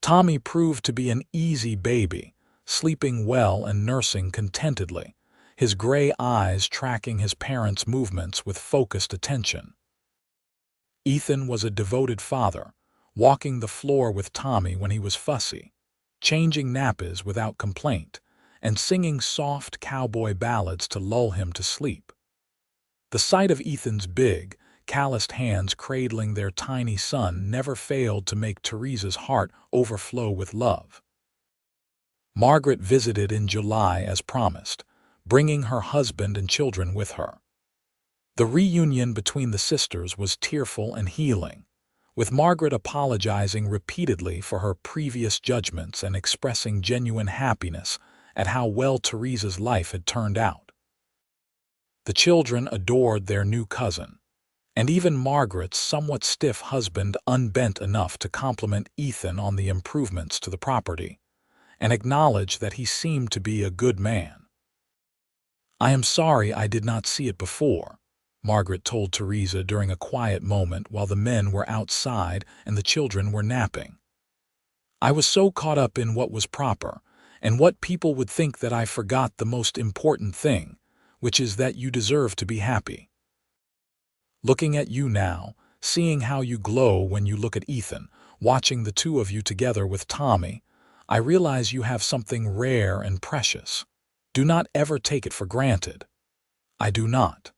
S1: Tommy proved to be an easy baby, sleeping well and nursing contentedly, his gray eyes tracking his parents' movements with focused attention. Ethan was a devoted father, walking the floor with Tommy when he was fussy, changing nappies without complaint, and singing soft cowboy ballads to lull him to sleep. The sight of Ethan's big, calloused hands cradling their tiny son never failed to make Theresa's heart overflow with love. Margaret visited in July as promised, bringing her husband and children with her. The reunion between the sisters was tearful and healing, with Margaret apologizing repeatedly for her previous judgments and expressing genuine happiness at how well Theresa's life had turned out. The children adored their new cousin, and even Margaret's somewhat stiff husband unbent enough to compliment Ethan on the improvements to the property, and acknowledge that he seemed to be a good man. "I am sorry I did not see it before," Margaret told Theresa during a quiet moment while the men were outside and the children were napping. "I was so caught up in what was proper, and what people would think that I forgot the most important thing, which is that you deserve to be happy. Looking at you now, seeing how you glow when you look at Ethan, watching the two of you together with Tommy, I realize you have something rare and precious. Do not ever take it for granted." "I do not.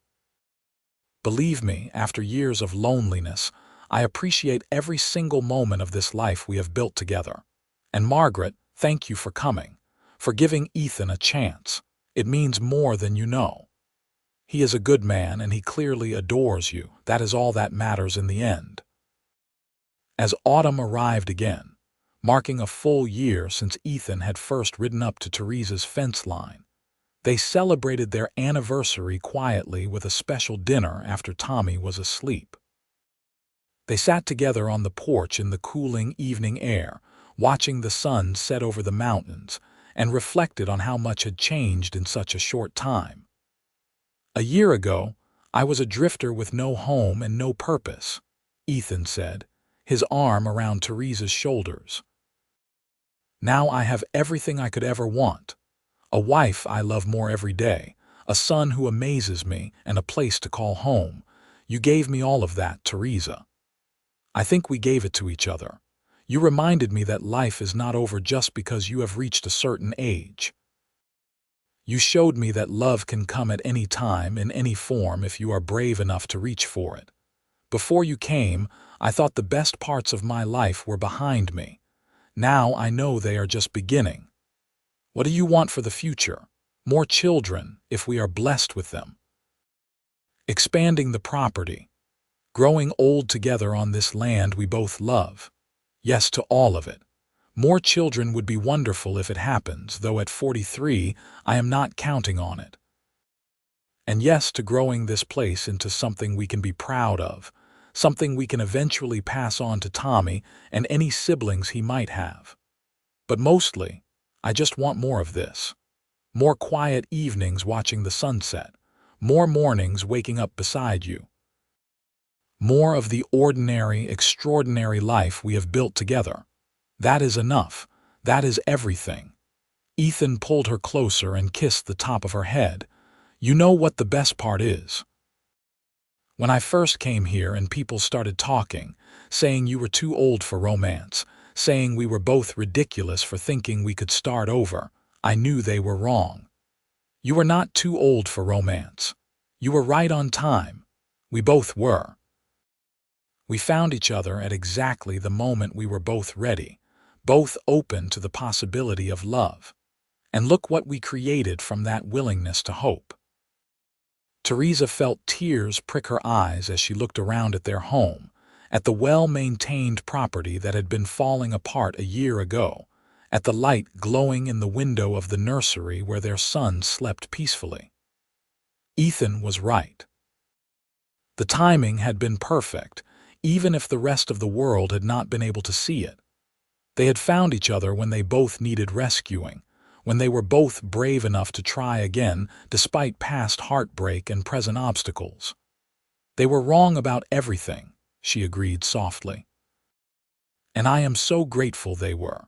S1: Believe me, after years of loneliness, I appreciate every single moment of this life we have built together. And Margaret, thank you for coming, for giving Ethan a chance. It means more than you know. He is a good man and he clearly adores you. That is all that matters in the end." As autumn arrived again, marking a full year since Ethan had first ridden up to Theresa's fence line, they celebrated their anniversary quietly with a special dinner after Tommy was asleep. They sat together on the porch in the cooling evening air, watching the sun set over the mountains, and reflected on how much had changed in such a short time. "A year ago, I was a drifter with no home and no purpose," Ethan said, his arm around Theresa's shoulders. "Now I have everything I could ever want. A wife I love more every day, a son who amazes me, and a place to call home. You gave me all of that, Theresa. I think we gave it to each other. You reminded me that life is not over just because you have reached a certain age. You showed me that love can come at any time, in any form, if you are brave enough to reach for it. Before you came, I thought the best parts of my life were behind me. Now I know they are just beginning. What do you want for the future? More children, if we are blessed with them. Expanding the property. Growing old together on this land we both love. Yes to all of it. More children would be wonderful if it happens, though at 43, I am not counting on it. And yes to growing this place into something we can be proud of, something we can eventually pass on to Tommy and any siblings he might have. But mostly, I just want more of this. More quiet evenings watching the sunset, more mornings waking up beside you. More of the ordinary, extraordinary life we have built together. That is enough. That is everything. Ethan pulled her closer and kissed the top of her head. You know what the best part is? When I first came here and people started talking, saying you were too old for romance, saying we were both ridiculous for thinking we could start over, I knew they were wrong. You were not too old for romance. You were right on time. We both were. We found each other at exactly the moment we were both ready, both open to the possibility of love. And look what we created from that willingness to hope. Theresa felt tears prick her eyes as she looked around at their home, at the well-maintained property that had been falling apart a year ago, at the light glowing in the window of the nursery where their son slept peacefully. Ethan was right. The timing had been perfect, even if the rest of the world had not been able to see it. They had found each other when they both needed rescuing, when they were both brave enough to try again despite past heartbreak and present obstacles. They were wrong about everything, she agreed softly. And I am so grateful they were.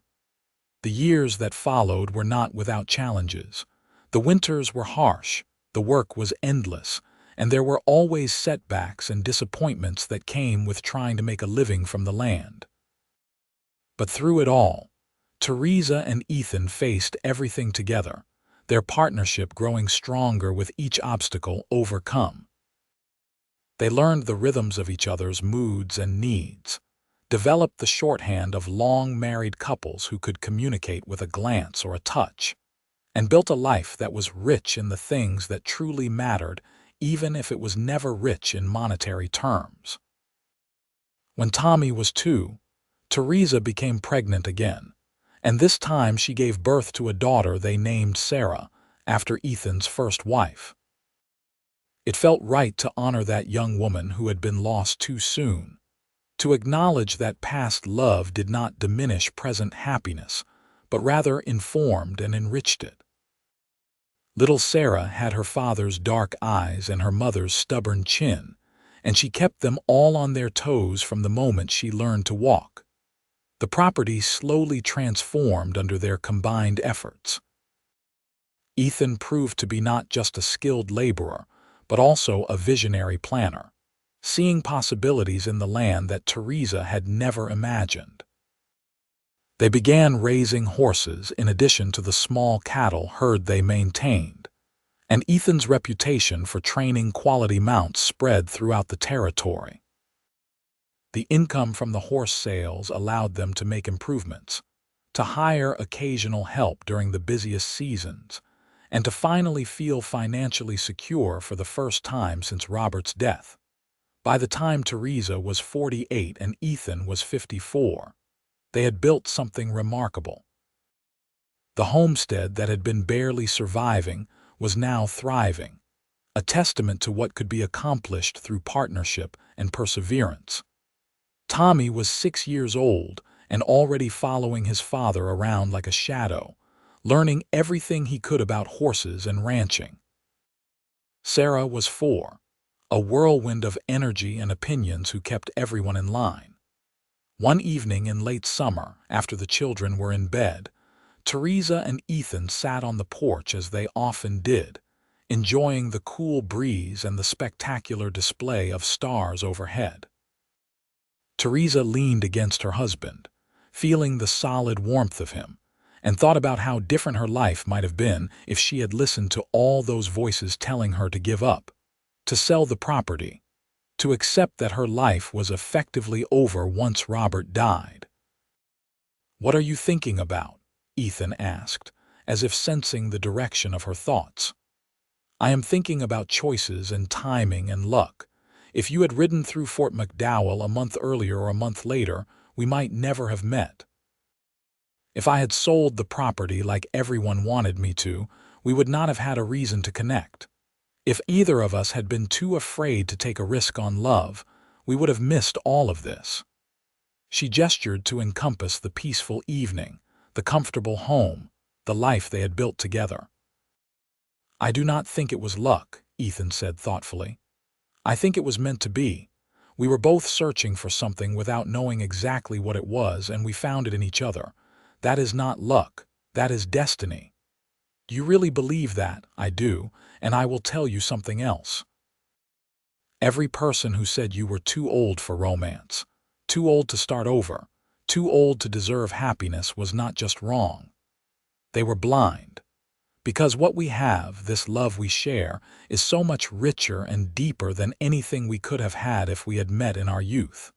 S1: The years that followed were not without challenges. The winters were harsh, the work was endless, and there were always setbacks and disappointments that came with trying to make a living from the land. But through it all, Theresa and Ethan faced everything together, their partnership growing stronger with each obstacle overcome. They learned the rhythms of each other's moods and needs, developed the shorthand of long-married couples who could communicate with a glance or a touch, and built a life that was rich in the things that truly mattered, even if it was never rich in monetary terms. When Tommy was 2, Theresa became pregnant again, and this time she gave birth to a daughter they named Sarah, after Ethan's first wife. It felt right to honor that young woman who had been lost too soon, to acknowledge that past love did not diminish present happiness, but rather informed and enriched it. Little Sarah had her father's dark eyes and her mother's stubborn chin, and she kept them all on their toes from the moment she learned to walk. The property slowly transformed under their combined efforts. Ethan proved to be not just a skilled laborer, but also a visionary planner, seeing possibilities in the land that Theresa had never imagined. They began raising horses in addition to the small cattle herd they maintained, and Ethan's reputation for training quality mounts spread throughout the territory. The income from the horse sales allowed them to make improvements, to hire occasional help during the busiest seasons, and to finally feel financially secure for the first time since Robert's death. By the time Theresa was 48 and Ethan was 54, they had built something remarkable. The homestead that had been barely surviving was now thriving, a testament to what could be accomplished through partnership and perseverance. Tommy was 6 years old and already following his father around like a shadow, learning everything he could about horses and ranching. Sarah was 4, a whirlwind of energy and opinions who kept everyone in line. One evening in late summer, after the children were in bed, Theresa and Ethan sat on the porch as they often did, enjoying the cool breeze and the spectacular display of stars overhead. Theresa leaned against her husband, feeling the solid warmth of him, and thought about how different her life might have been if she had listened to all those voices telling her to give up, to sell the property, to accept that her life was effectively over once Robert died. "What are you thinking about?" Ethan asked, as if sensing the direction of her thoughts. "I am thinking about choices and timing and luck. If you had ridden through Fort McDowell a month earlier or a month later, we might never have met. If I had sold the property like everyone wanted me to, we would not have had a reason to connect. If either of us had been too afraid to take a risk on love, we would have missed all of this." She gestured to encompass the peaceful evening, the comfortable home, the life they had built together. "I do not think it was luck," Ethan said thoughtfully. I think it was meant to be. We were both searching for something without knowing exactly what it was, and we found it in each other. That is not luck. That is destiny. Do you really believe that? I do, and I will tell you something else. Every person who said you were too old for romance, too old to start over, too old to deserve happiness was not just wrong. They were blind. Because what we have, this love we share, is so much richer and deeper than anything we could have had if we had met in our youth.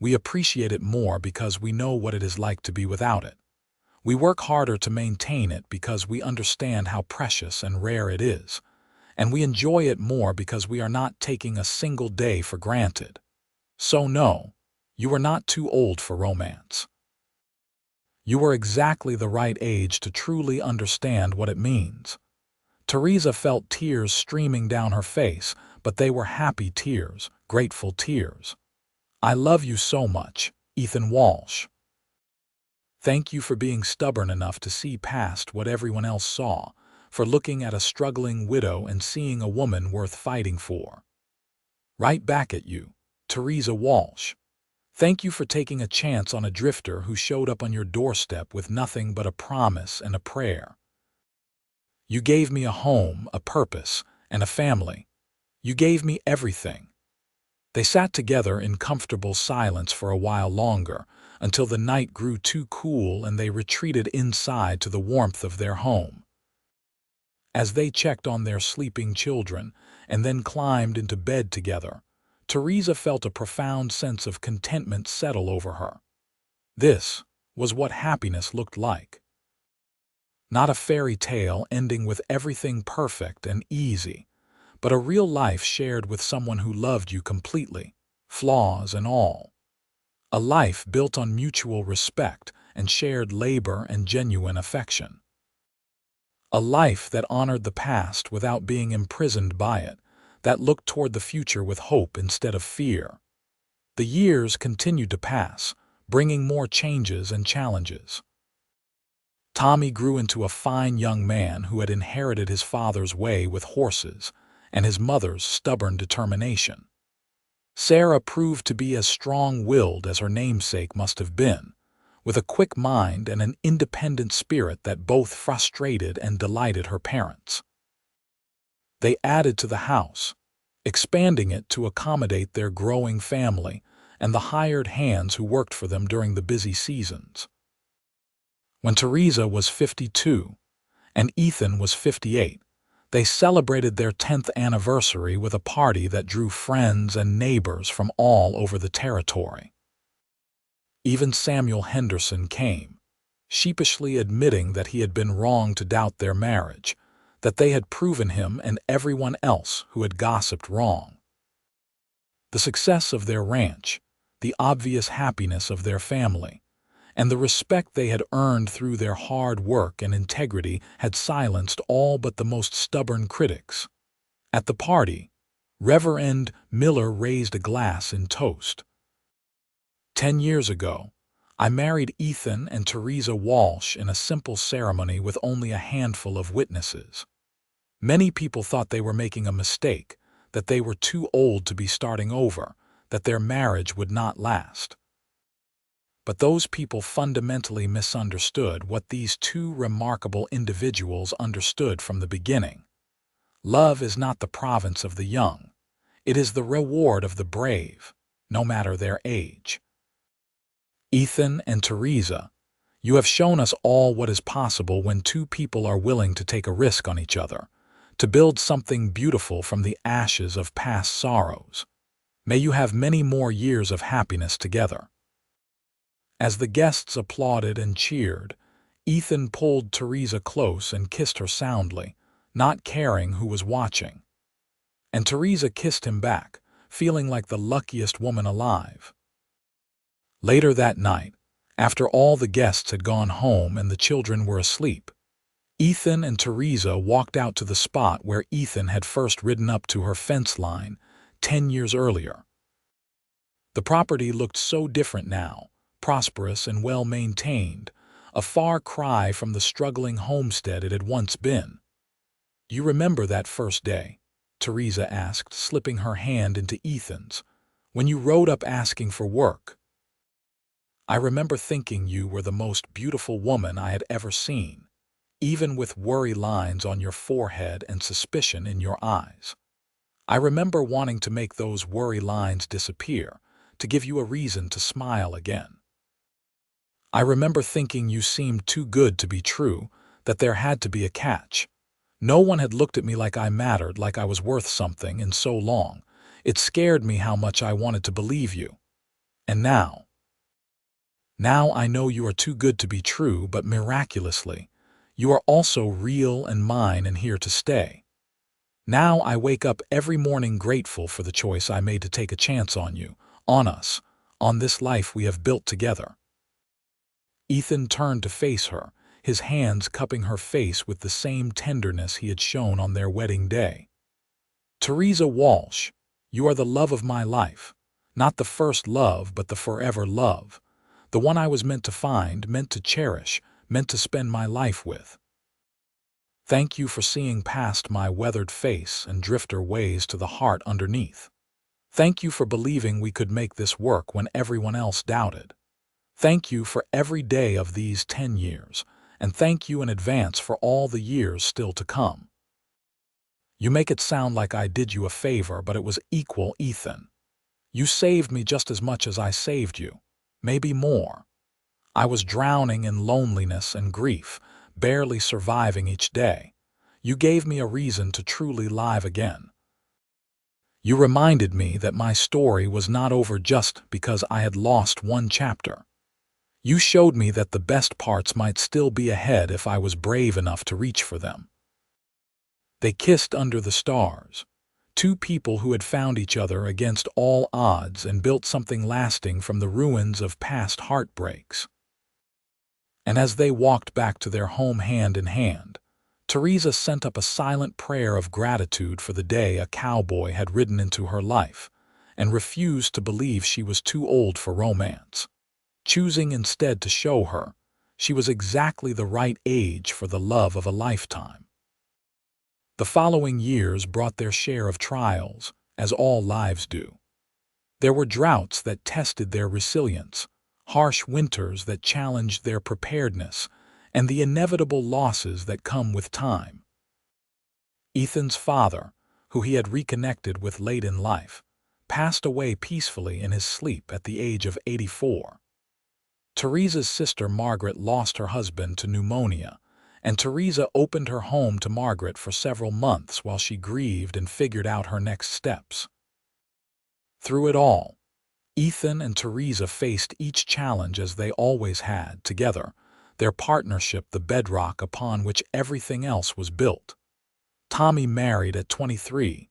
S1: We appreciate it more because we know what it is like to be without it. We work harder to maintain it because we understand how precious and rare it is, and we enjoy it more because we are not taking a single day for granted. So no, you are not too old for romance. You are exactly the right age to truly understand what it means. Theresa felt tears streaming down her face, but they were happy tears, grateful tears. I love you so much, Ethan Walsh. Thank you for being stubborn enough to see past what everyone else saw, for looking at a struggling widow and seeing a woman worth fighting for. Right back at you, Theresa Walsh. Thank you for taking a chance on a drifter who showed up on your doorstep with nothing but a promise and a prayer. You gave me a home, a purpose, and a family. You gave me everything. They sat together in comfortable silence for a while longer, until the night grew too cool and they retreated inside to the warmth of their home. As they checked on their sleeping children and then climbed into bed together, Theresa felt a profound sense of contentment settle over her. This was what happiness looked like. Not a fairy tale ending with everything perfect and easy, but a real life shared with someone who loved you completely, flaws and all. A life built on mutual respect and shared labor and genuine affection. A life that honored the past without being imprisoned by it, that looked toward the future with hope instead of fear. The years continued to pass, bringing more changes and challenges. Tommy grew into a fine young man who had inherited his father's way with horses and his mother's stubborn determination. Sarah proved to be as strong-willed as her namesake must have been, with a quick mind and an independent spirit that both frustrated and delighted her parents. They added to the house, expanding it to accommodate their growing family and the hired hands who worked for them during the busy seasons. When Theresa was 52 and Ethan was 58, they celebrated their 10th anniversary with a party that drew friends and neighbors from all over the territory. Even Samuel Henderson came, sheepishly admitting that he had been wrong to doubt their marriage, that they had proven him and everyone else who had gossiped wrong. The success of their ranch, the obvious happiness of their family, and the respect they had earned through their hard work and integrity had silenced all but the most stubborn critics. At the party, Reverend Miller raised a glass in toast. 10 years ago, I married Ethan and Theresa Walsh in a simple ceremony with only a handful of witnesses. Many people thought they were making a mistake, that they were too old to be starting over, that their marriage would not last. But those people fundamentally misunderstood what these two remarkable individuals understood from the beginning. Love is not the province of the young. It is the reward of the brave, no matter their age. Ethan and Theresa, you have shown us all what is possible when two people are willing to take a risk on each other, to build something beautiful from the ashes of past sorrows. May you have many more years of happiness together. As the guests applauded and cheered, Ethan pulled Theresa close and kissed her soundly, not caring who was watching. And Theresa kissed him back, feeling like the luckiest woman alive. Later that night, after all the guests had gone home and the children were asleep, Ethan and Theresa walked out to the spot where Ethan had first ridden up to her fence line 10 years earlier. The property looked so different now, prosperous and well-maintained, a far cry from the struggling homestead it had once been. You remember that first day? Theresa asked, slipping her hand into Ethan's. When you rode up asking for work. I remember thinking you were the most beautiful woman I had ever seen, even with worry lines on your forehead and suspicion in your eyes. I remember wanting to make those worry lines disappear, to give you a reason to smile again. I remember thinking you seemed too good to be true, that there had to be a catch. No one had looked at me like I mattered, like I was worth something in so long. It scared me how much I wanted to believe you. And now I know you are too good to be true, but miraculously, you are also real and mine and here to stay. Now I wake up every morning grateful for the choice I made to take a chance on you, on us, on this life we have built together. Ethan turned to face her, his hands cupping her face with the same tenderness he had shown on their wedding day. Theresa Walsh, you are the love of my life. Not the first love, but the forever love. The one I was meant to find, meant to cherish, meant to spend my life with. Thank you for seeing past my weathered face and drifter ways to the heart underneath. Thank you for believing we could make this work when everyone else doubted. Thank you for every day of these 10 years, and thank you in advance for all the years still to come. You make it sound like I did you a favor, but it was equal, Ethan. You saved me just as much as I saved you, maybe more. I was drowning in loneliness and grief, barely surviving each day. You gave me a reason to truly live again. You reminded me that my story was not over just because I had lost one chapter. You showed me that the best parts might still be ahead if I was brave enough to reach for them. They kissed under the stars, two people who had found each other against all odds and built something lasting from the ruins of past heartbreaks. And as they walked back to their home hand in hand, Theresa sent up a silent prayer of gratitude for the day a cowboy had ridden into her life and refused to believe she was too old for romance, choosing instead to show her she was exactly the right age for the love of a lifetime. The following years brought their share of trials, as all lives do. There were droughts that tested their resilience, harsh winters that challenged their preparedness, and the inevitable losses that come with time. Ethan's father, who he had reconnected with late in life, passed away peacefully in his sleep at the age of 84. Theresa's sister Margaret lost her husband to pneumonia, and Theresa opened her home to Margaret for several months while she grieved and figured out her next steps. Through it all, Ethan and Theresa faced each challenge as they always had, together, their partnership the bedrock upon which everything else was built. Tommy married at 23,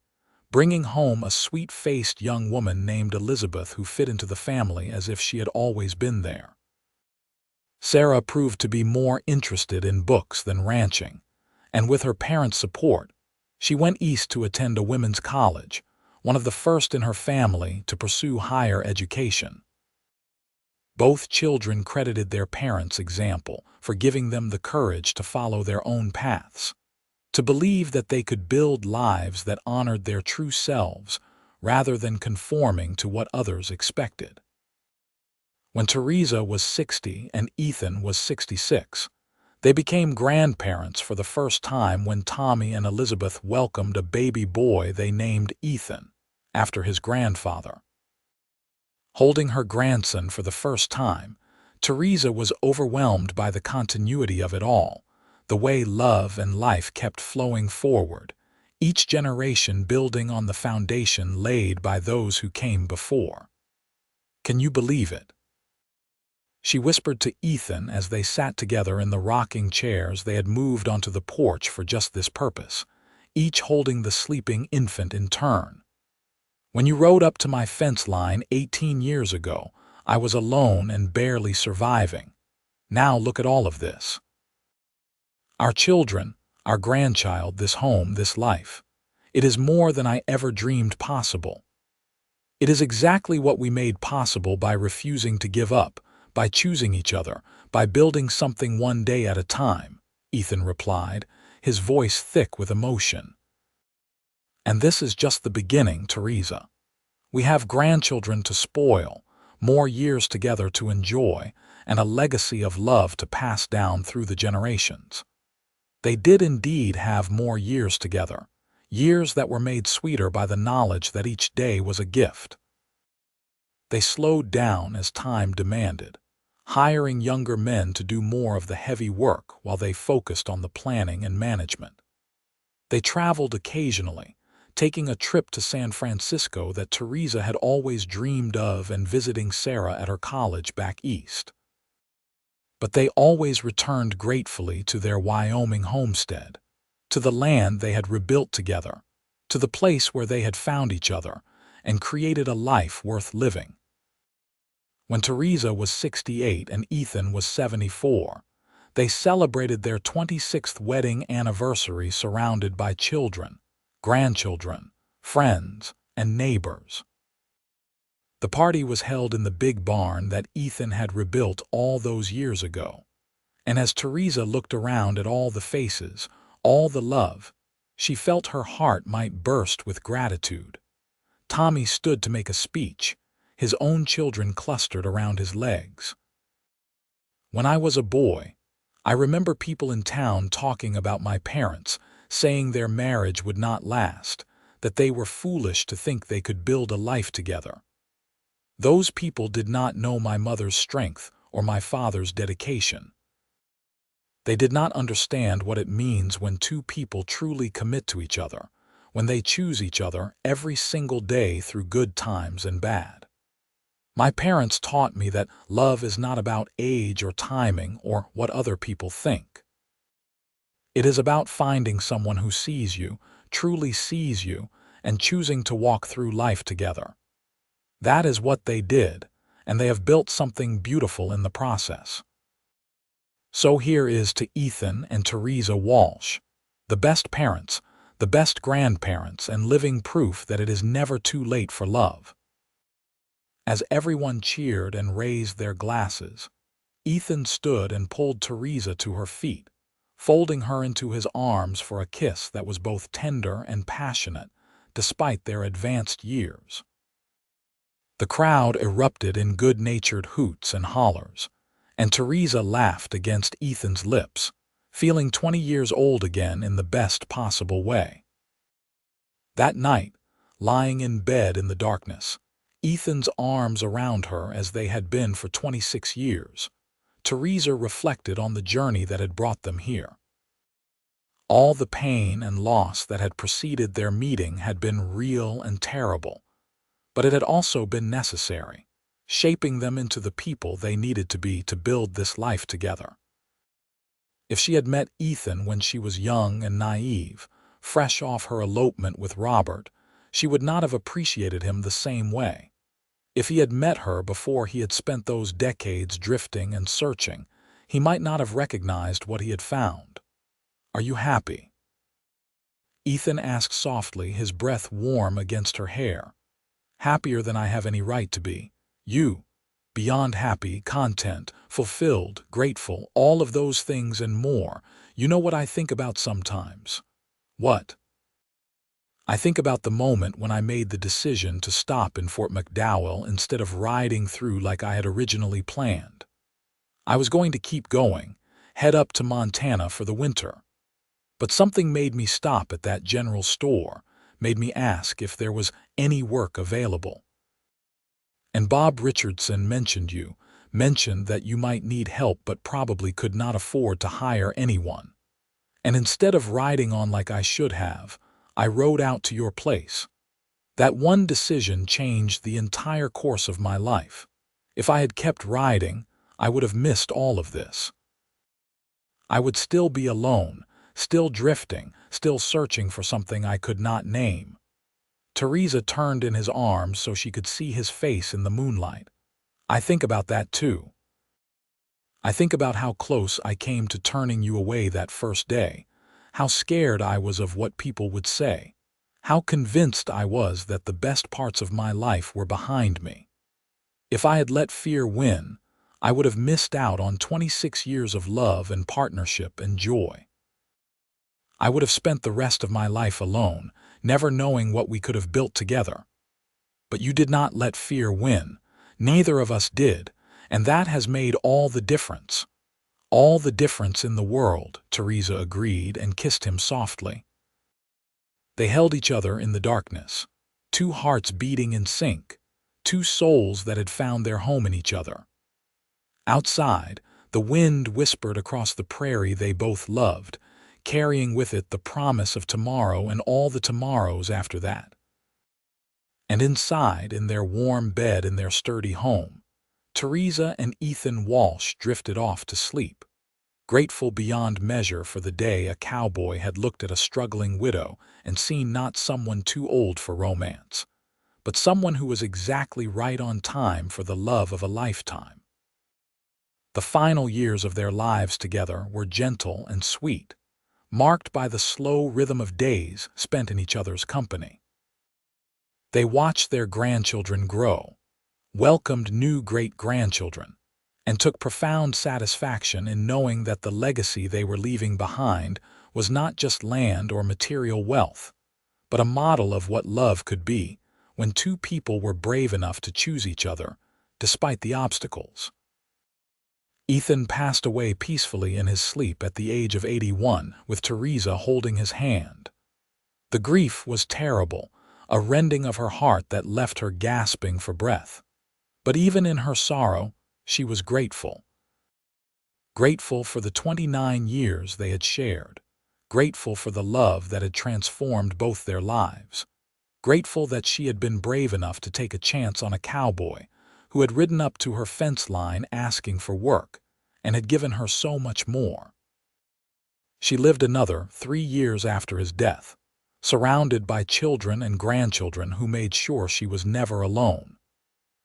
S1: bringing home a sweet-faced young woman named Elizabeth who fit into the family as if she had always been there. Sarah proved to be more interested in books than ranching, and with her parents' support, she went east to attend a women's college, one of the first in her family to pursue higher education. Both children credited their parents' example for giving them the courage to follow their own paths, to believe that they could build lives that honored their true selves rather than conforming to what others expected. When Theresa was 60 and Ethan was 66, they became grandparents for the first time when Tommy and Elizabeth welcomed a baby boy they named Ethan, after his grandfather. Holding her grandson for the first time, Theresa was overwhelmed by the continuity of it all, the way love and life kept flowing forward, each generation building on the foundation laid by those who came before. "Can you believe it?" she whispered to Ethan as they sat together in the rocking chairs they had moved onto the porch for just this purpose, each holding the sleeping infant in turn. "When you rode up to my fence line 18 years ago, I was alone and barely surviving. Now look at all of this. Our children, our grandchild, this home, this life. It is more than I ever dreamed possible. It is exactly what we made possible by refusing to give up, by choosing each other, by building something one day at a time," Ethan replied, his voice thick with emotion. "And this is just the beginning, Theresa. We have grandchildren to spoil, more years together to enjoy, and a legacy of love to pass down through the generations." They did indeed have more years together, years that were made sweeter by the knowledge that each day was a gift. They slowed down as time demanded, hiring younger men to do more of the heavy work while they focused on the planning and management. They traveled occasionally, taking a trip to San Francisco that Theresa had always dreamed of and visiting Sarah at her college back east. But they always returned gratefully to their Wyoming homestead, to the land they had rebuilt together, to the place where they had found each other and created a life worth living. When Theresa was 68 and Ethan was 74, they celebrated their 26th wedding anniversary surrounded by children, grandchildren, friends, and neighbors. The party was held in the big barn that Ethan had rebuilt all those years ago, and as Theresa looked around at all the faces, all the love, she felt her heart might burst with gratitude. Tommy stood to make a speech, his own children clustered around his legs. "When I was a boy, I remember people in town talking about my parents, saying their marriage would not last, that they were foolish to think they could build a life together. Those people did not know my mother's strength or my father's dedication. They did not understand what it means when two people truly commit to each other, when they choose each other every single day through good times and bad. My parents taught me that love is not about age or timing or what other people think. It is about finding someone who sees you, truly sees you, and choosing to walk through life together. That is what they did, and they have built something beautiful in the process." So here is to Ethan and Theresa Walsh, the best parents, the best grandparents, and living proof that it is never too late for love. As everyone cheered and raised their glasses, Ethan stood and pulled Theresa to her feet, folding her into his arms for a kiss that was both tender and passionate, despite their advanced years. The crowd erupted in good-natured hoots and hollers, and Theresa laughed against Ethan's lips, feeling 20 years old again in the best possible way. That night, lying in bed in the darkness, Ethan's arms around her as they had been for 26 years, Theresa reflected on the journey that had brought them here. All the pain and loss that had preceded their meeting had been real and terrible, but it had also been necessary, shaping them into the people they needed to be to build this life together. If she had met Ethan when she was young and naive, fresh off her elopement with Robert, she would not have appreciated him the same way. If he had met her before he had spent those decades drifting and searching, he might not have recognized what he had found. "Are you happy?" Ethan asked softly, his breath warm against her hair. "Happier than I have any right to be. You, beyond happy, content, fulfilled, grateful, all of those things and more. You know what I think about sometimes?" "What?" "I think about the moment when I made the decision to stop in Fort McDowell instead of riding through like I had originally planned. I was going to keep going, head up to Montana for the winter. But something made me stop at that general store, made me ask if there was any work available. And Bob Richardson mentioned you, mentioned that you might need help but probably could not afford to hire anyone. And instead of riding on like I should have, I rode out to your place. That one decision changed the entire course of my life. If I had kept riding, I would have missed all of this. I would still be alone, still drifting, still searching for something I could not name." Theresa turned in his arms so she could see his face in the moonlight. "I think about that too. I think about how close I came to turning you away that first day, how scared I was of what people would say, how convinced I was that the best parts of my life were behind me. If I had let fear win, I would have missed out on 26 years of love and partnership and joy. I would have spent the rest of my life alone, never knowing what we could have built together. But you did not let fear win. Neither of us did, and that has made all the difference. All the difference in the world, Theresa agreed and kissed him softly. They held each other in the darkness, two hearts beating in sync, two souls that had found their home in each other. Outside, the wind whispered across the prairie they both loved, carrying with it the promise of tomorrow and all the tomorrows after that. And inside, in their warm bed in their sturdy home, Theresa and Ethan Walsh drifted off to sleep, grateful beyond measure for the day a cowboy had looked at a struggling widow and seen not someone too old for romance, but someone who was exactly right on time for the love of a lifetime. The final years of their lives together were gentle and sweet, marked by the slow rhythm of days spent in each other's company. They watched their grandchildren grow, welcomed new great-grandchildren, and took profound satisfaction in knowing that the legacy they were leaving behind was not just land or material wealth, but a model of what love could be when two people were brave enough to choose each other, despite the obstacles. Ethan passed away peacefully in his sleep at the age of 81, with Theresa holding his hand. The grief was terrible, a rending of her heart that left her gasping for breath. But even in her sorrow, she was grateful. Grateful for the 29 years they had shared. Grateful for the love that had transformed both their lives. Grateful that she had been brave enough to take a chance on a cowboy who had ridden up to her fence line asking for work and had given her so much more. She lived another 3 years after his death, surrounded by children and grandchildren who made sure she was never alone.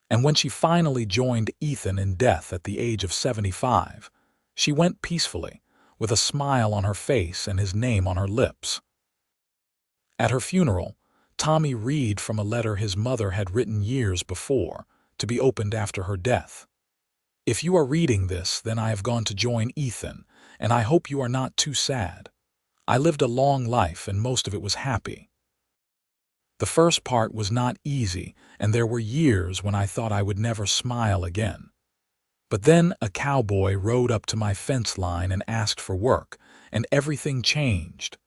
S1: And when she finally joined Ethan in death at the age of 75, she went peacefully, with a smile on her face and his name on her lips. At her funeral, Tommy read from a letter his mother had written years before, to be opened after her death. If you are reading this, then I have gone to join Ethan, and I hope you are not too sad. I lived a long life, and most of it was happy. The first part was not easy, and there were years when I thought I would never smile again. But then a cowboy rode up to my fence line and asked for work, and everything changed.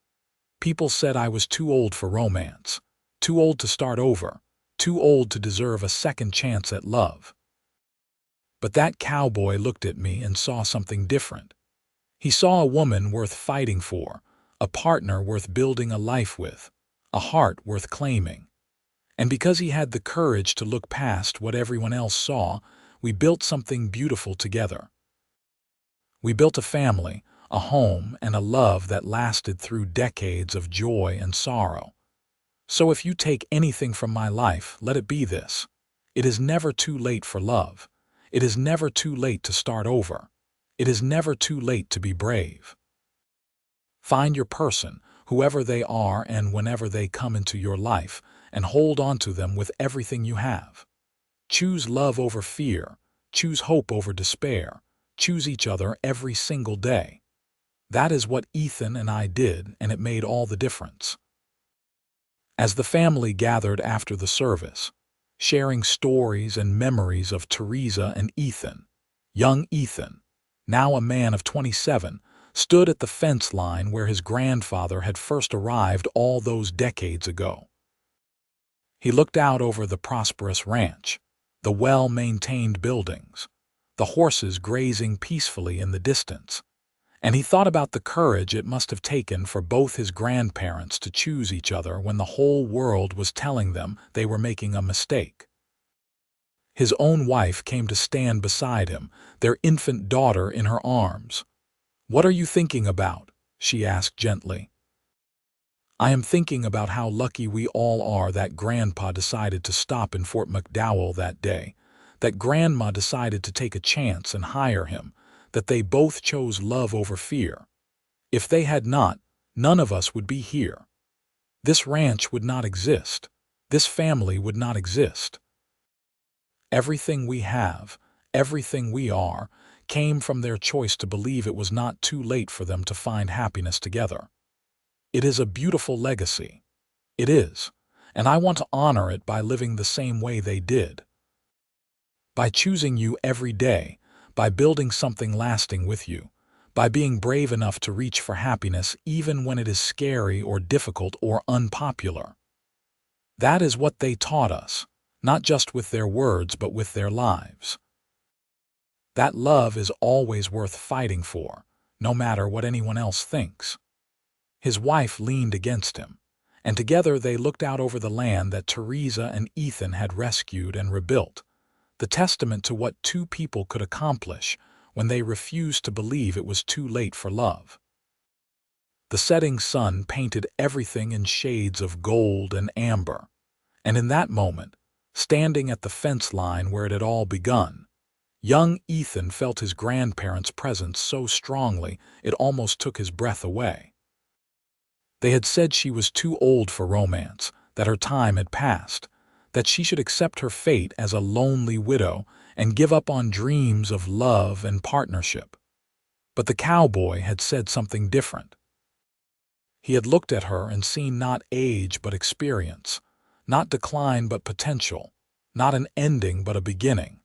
S1: People said I was too old for romance, too old to start over, too old to deserve a second chance at love. But that cowboy looked at me and saw something different. He saw a woman worth fighting for, a partner worth building a life with, a heart worth claiming. And because he had the courage to look past what everyone else saw, we built something beautiful together. We built a family, a home, and a love that lasted through decades of joy and sorrow. So if you take anything from my life, let it be this. It is never too late for love. It is never too late to start over. It is never too late to be brave. Find your person, whoever they are and whenever they come into your life, and hold on to them with everything you have. Choose love over fear. Choose hope over despair. Choose each other every single day. That is what Ethan and I did, and it made all the difference. As the family gathered after the service, sharing stories and memories of Theresa and Ethan, young Ethan, now a man of 27, stood at the fence line where his grandfather had first arrived all those decades ago. He looked out over the prosperous ranch, the well-maintained buildings, the horses grazing peacefully in the distance, and he thought about the courage it must have taken for both his grandparents to choose each other when the whole world was telling them they were making a mistake. His own wife came to stand beside him, their infant daughter in her arms. "What are you thinking about?" she asked gently. "I am thinking about how lucky we all are that Grandpa decided to stop in Fort McDowell that day, that Grandma decided to take a chance and hire him, that they both chose love over fear. If they had not, none of us would be here. This ranch would not exist. This family would not exist. Everything we have, everything we are, came from their choice to believe it was not too late for them to find happiness together. It is a beautiful legacy. It is, and I want to honor it by living the same way they did. By choosing you every day, by building something lasting with you, by being brave enough to reach for happiness even when it is scary or difficult or unpopular. That is what they taught us, not just with their words but with their lives. That love is always worth fighting for, no matter what anyone else thinks. His wife leaned against him, and together they looked out over the land that Theresa and Ethan had rescued and rebuilt, the testament to what two people could accomplish when they refused to believe it was too late for love. The setting sun painted everything in shades of gold and amber, and in that moment, standing at the fence line where it had all begun, young Ethan felt his grandparents' presence so strongly it almost took his breath away. They had said she was too old for romance, that her time had passed, that she should accept her fate as a lonely widow and give up on dreams of love and partnership. But the cowboy had said something different. He had looked at her and seen not age but experience, not decline but potential, not an ending but a beginning.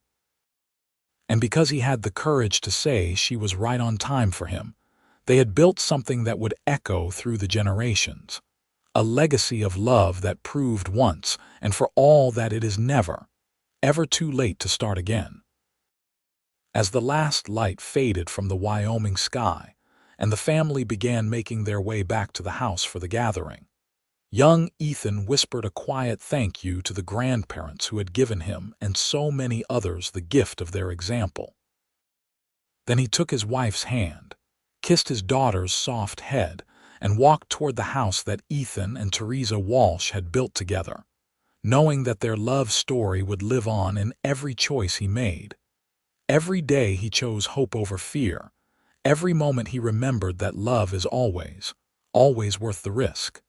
S1: And because he had the courage to say she was right on time for him, they had built something that would echo through the generations, a legacy of love that proved once and for all that it is never, ever too late to start again. As the last light faded from the Wyoming sky and the family began making their way back to the house for the gathering, young Ethan whispered a quiet thank you to the grandparents who had given him and so many others the gift of their example. Then he took his wife's hand, kissed his daughter's soft head, and walked toward the house that Ethan and Theresa Walsh had built together, knowing that their love story would live on in every choice he made. Every day he chose hope over fear. Every moment he remembered that love is always, always worth the risk.